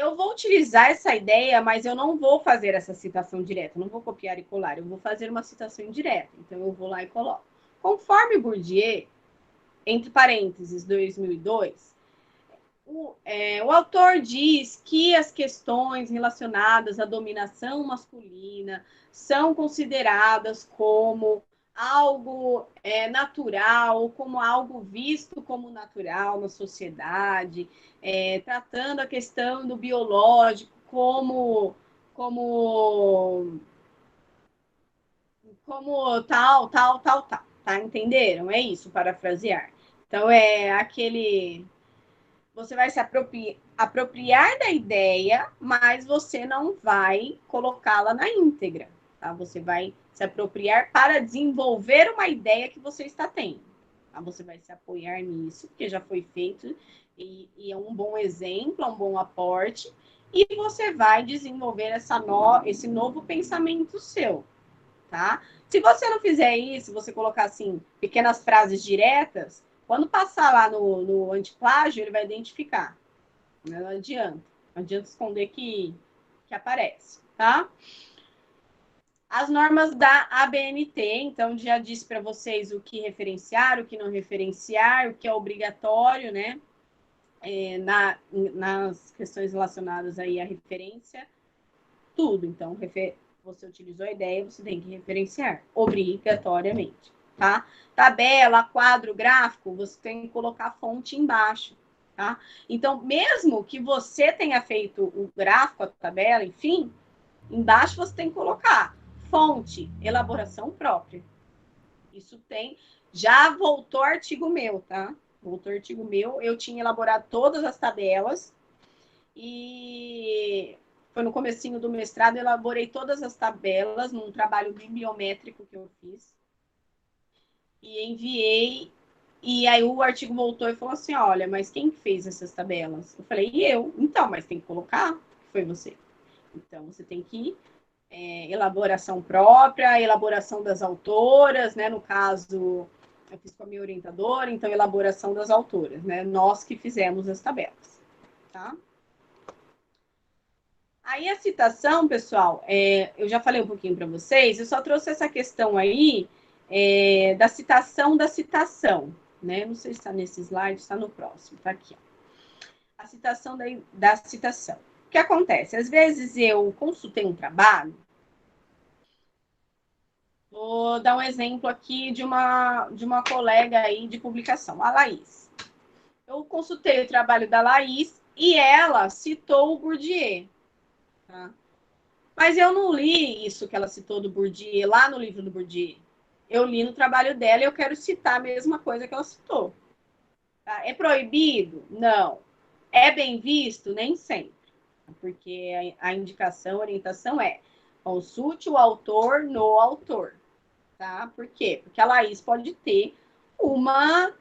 eu vou utilizar essa ideia, mas eu não vou fazer essa citação direta, não vou copiar e colar, eu vou fazer uma citação indireta. Então, eu vou lá e coloco. Conforme Bourdieu, entre parênteses, 2002, o autor diz que as questões relacionadas à dominação masculina são consideradas como algo natural, como algo visto como natural na sociedade, tratando a questão do biológico como tal, tá? Entenderam? É isso, parafrasear. Então, é aquele... Você vai se apropriar da ideia, mas você não vai colocá-la na íntegra, tá? Você vai se apropriar para desenvolver uma ideia que você está tendo. Tá? Você vai se apoiar nisso, porque já foi feito e é um bom exemplo, é um bom aporte, e você vai desenvolver esse novo pensamento seu, tá? Se você não fizer isso, você colocar assim, pequenas frases diretas, quando passar lá no antiplágio, ele vai identificar. Não adianta. Não adianta esconder que aparece, tá? As normas da ABNT, então já disse para vocês o que referenciar, o que não referenciar, o que é obrigatório, né? Nas questões relacionadas aí à referência, tudo. Então, você utilizou a ideia, você tem que referenciar, obrigatoriamente, tá? Tabela, quadro, gráfico, você tem que colocar a fonte embaixo, tá? Então, mesmo que você tenha feito o gráfico, a tabela, enfim, embaixo você tem que colocar fonte, elaboração própria. Isso tem... Já voltou artigo meu, tá? Voltou artigo meu, eu tinha elaborado todas as tabelas e foi no comecinho do mestrado, eu elaborei todas as tabelas num trabalho bibliométrico que eu fiz e enviei, e aí o artigo voltou e falou assim, olha, mas quem fez essas tabelas? Eu falei, eu. Então, mas tem que colocar que foi você. Então, você tem que elaboração própria, elaboração das autoras, né? No caso, eu fiz com a minha orientadora, então elaboração das autoras, né? Nós que fizemos as tabelas, tá? Aí a citação, pessoal, eu já falei um pouquinho para vocês, eu só trouxe essa questão aí da citação, né? Não sei se está nesse slide, está no próximo, está aqui. Ó. A citação da citação. O que acontece? Às vezes eu consultei um trabalho, vou dar um exemplo aqui de uma colega aí de publicação, a Laís. Eu consultei o trabalho da Laís e ela citou o Bourdieu, tá? Mas eu não li isso que ela citou do Bourdieu, lá no livro do Bourdieu. Eu li no trabalho dela e eu quero citar a mesma coisa que ela citou. Tá? É proibido? Não. É bem visto? Nem sempre. Porque a indicação, a orientação é consulte o autor no autor. Tá? Por quê? Porque a Laís pode ter uma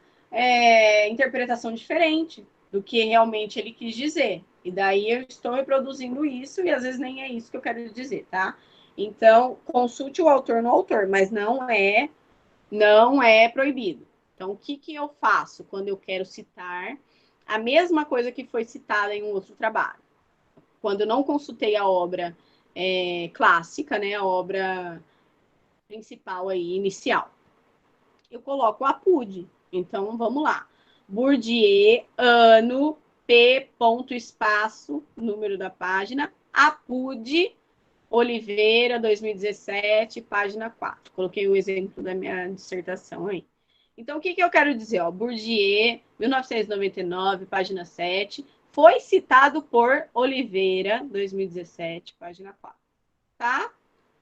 interpretação diferente do que realmente ele quis dizer. E daí eu estou reproduzindo isso e às vezes nem é isso que eu quero dizer, tá? Então, consulte o autor no autor, mas não é proibido. Então, o que eu faço quando eu quero citar a mesma coisa que foi citada em um outro trabalho? Quando eu não consultei a obra clássica, né, a obra principal aí, inicial, eu coloco a PUD. Então, vamos lá. Bourdieu, ano, P. Espaço, número da página, APUD, Oliveira, 2017, página 4. Coloquei o exemplo da minha dissertação aí. Então, o que eu quero dizer? Ó, Bourdieu, 1999, página 7, foi citado por Oliveira, 2017, página 4. Tá?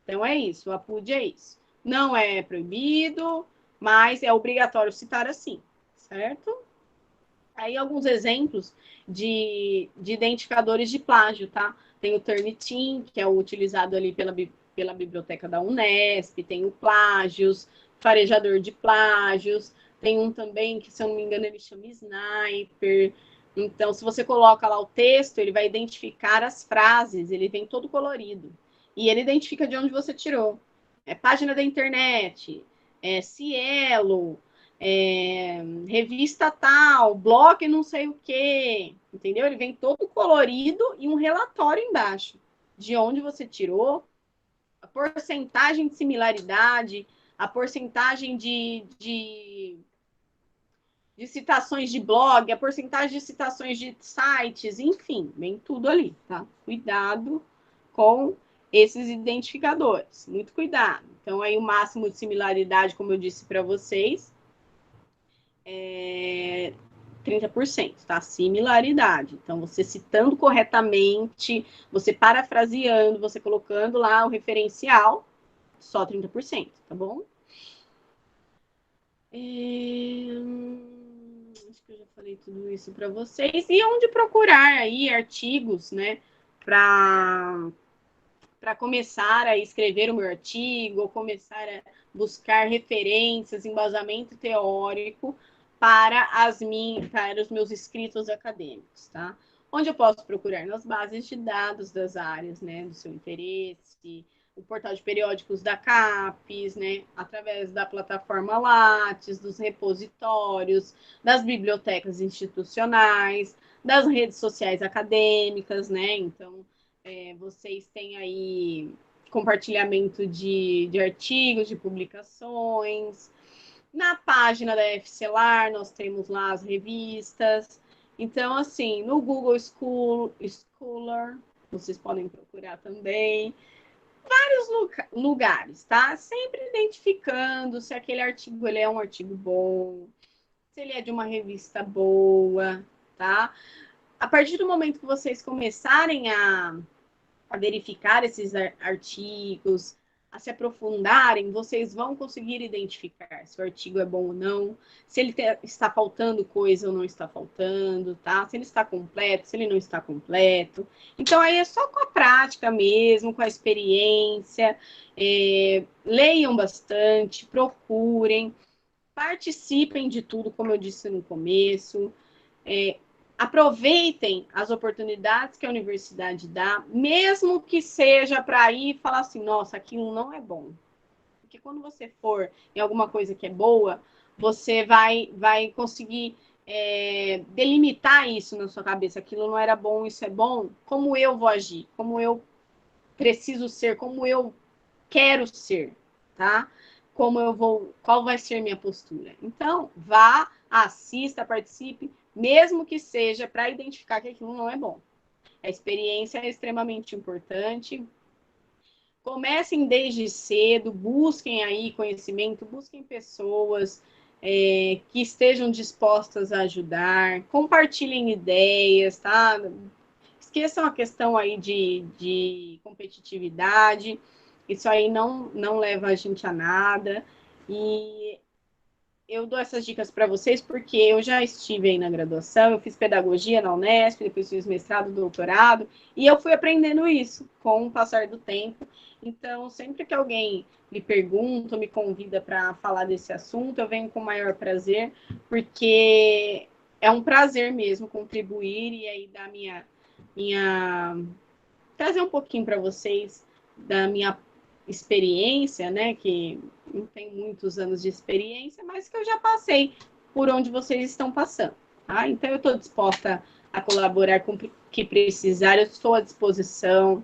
Então, é isso. O APUD é isso. Não é proibido, mas é obrigatório citar assim, certo? Aí alguns exemplos de identificadores de plágio, tá? Tem o Turnitin, que é o utilizado ali pela biblioteca da Unesp, tem o Plágios, farejador de plágios, tem um também que, se eu não me engano, ele chama Sniper. Então, se você coloca lá o texto, ele vai identificar as frases, ele vem todo colorido. E ele identifica de onde você tirou. É página da internet, é Cielo, revista tal, blog não sei o quê, entendeu? Ele vem todo colorido e um relatório embaixo de onde você tirou, a porcentagem de similaridade, a porcentagem de citações de blog, a porcentagem de citações de sites, enfim, vem tudo ali, tá? Cuidado com esses identificadores, muito cuidado. Então, aí o máximo de similaridade, como eu disse para vocês, é 30%, tá? Similaridade. Então, você citando corretamente, você parafraseando, você colocando lá o referencial, só 30%, tá bom? Acho que eu já falei tudo isso para vocês. E onde procurar aí artigos, né, para começar a escrever o meu artigo, ou começar a buscar referências, embasamento teórico para os meus escritos acadêmicos, tá? Onde eu posso procurar? Nas bases de dados das áreas, né, do seu interesse, o portal de periódicos da CAPES, né, através da plataforma Lattes, dos repositórios, das bibliotecas institucionais, das redes sociais acadêmicas, né? Então, vocês têm aí compartilhamento de artigos, de publicações. Na página da FCelar, nós temos lá as revistas. Então, assim, no Google Scholar, vocês podem procurar também vários lugares, tá? Sempre identificando se aquele artigo ele é um artigo bom, se ele é de uma revista boa, tá? A partir do momento que vocês começarem a verificar esses artigos, a se aprofundarem, vocês vão conseguir identificar se o artigo é bom ou não, se ele está faltando coisa ou não está faltando, tá? Se ele está completo, se ele não está completo. Então, aí é só com a prática mesmo, com a experiência. Leiam bastante, procurem, participem de tudo, como eu disse no começo. Aproveitem as oportunidades que a universidade dá, mesmo que seja para ir e falar assim, nossa, aquilo não é bom. Porque quando você for em alguma coisa que é boa, você vai conseguir delimitar isso na sua cabeça. Aquilo não era bom, isso é bom. Como eu vou agir? Como eu preciso ser? Como eu quero ser? Tá? Qual vai ser minha postura? Então, vá, assista, participe, mesmo que seja para identificar que aquilo não é bom. A experiência é extremamente importante. Comecem desde cedo, busquem aí conhecimento, busquem pessoas que estejam dispostas a ajudar, compartilhem ideias, tá? Esqueçam a questão aí de competitividade, isso aí não leva a gente a nada. E eu dou essas dicas para vocês porque eu já estive aí na graduação, eu fiz pedagogia na Unesp, depois fiz mestrado, doutorado, e eu fui aprendendo isso com o passar do tempo. Então, sempre que alguém me pergunta, me convida para falar desse assunto, eu venho com o maior prazer, porque é um prazer mesmo contribuir e aí dar trazer um pouquinho para vocês da minha experiência, né, que não tem muitos anos de experiência, mas que eu já passei por onde vocês estão passando, tá? Então eu estou disposta a colaborar com o que precisar, eu estou à disposição.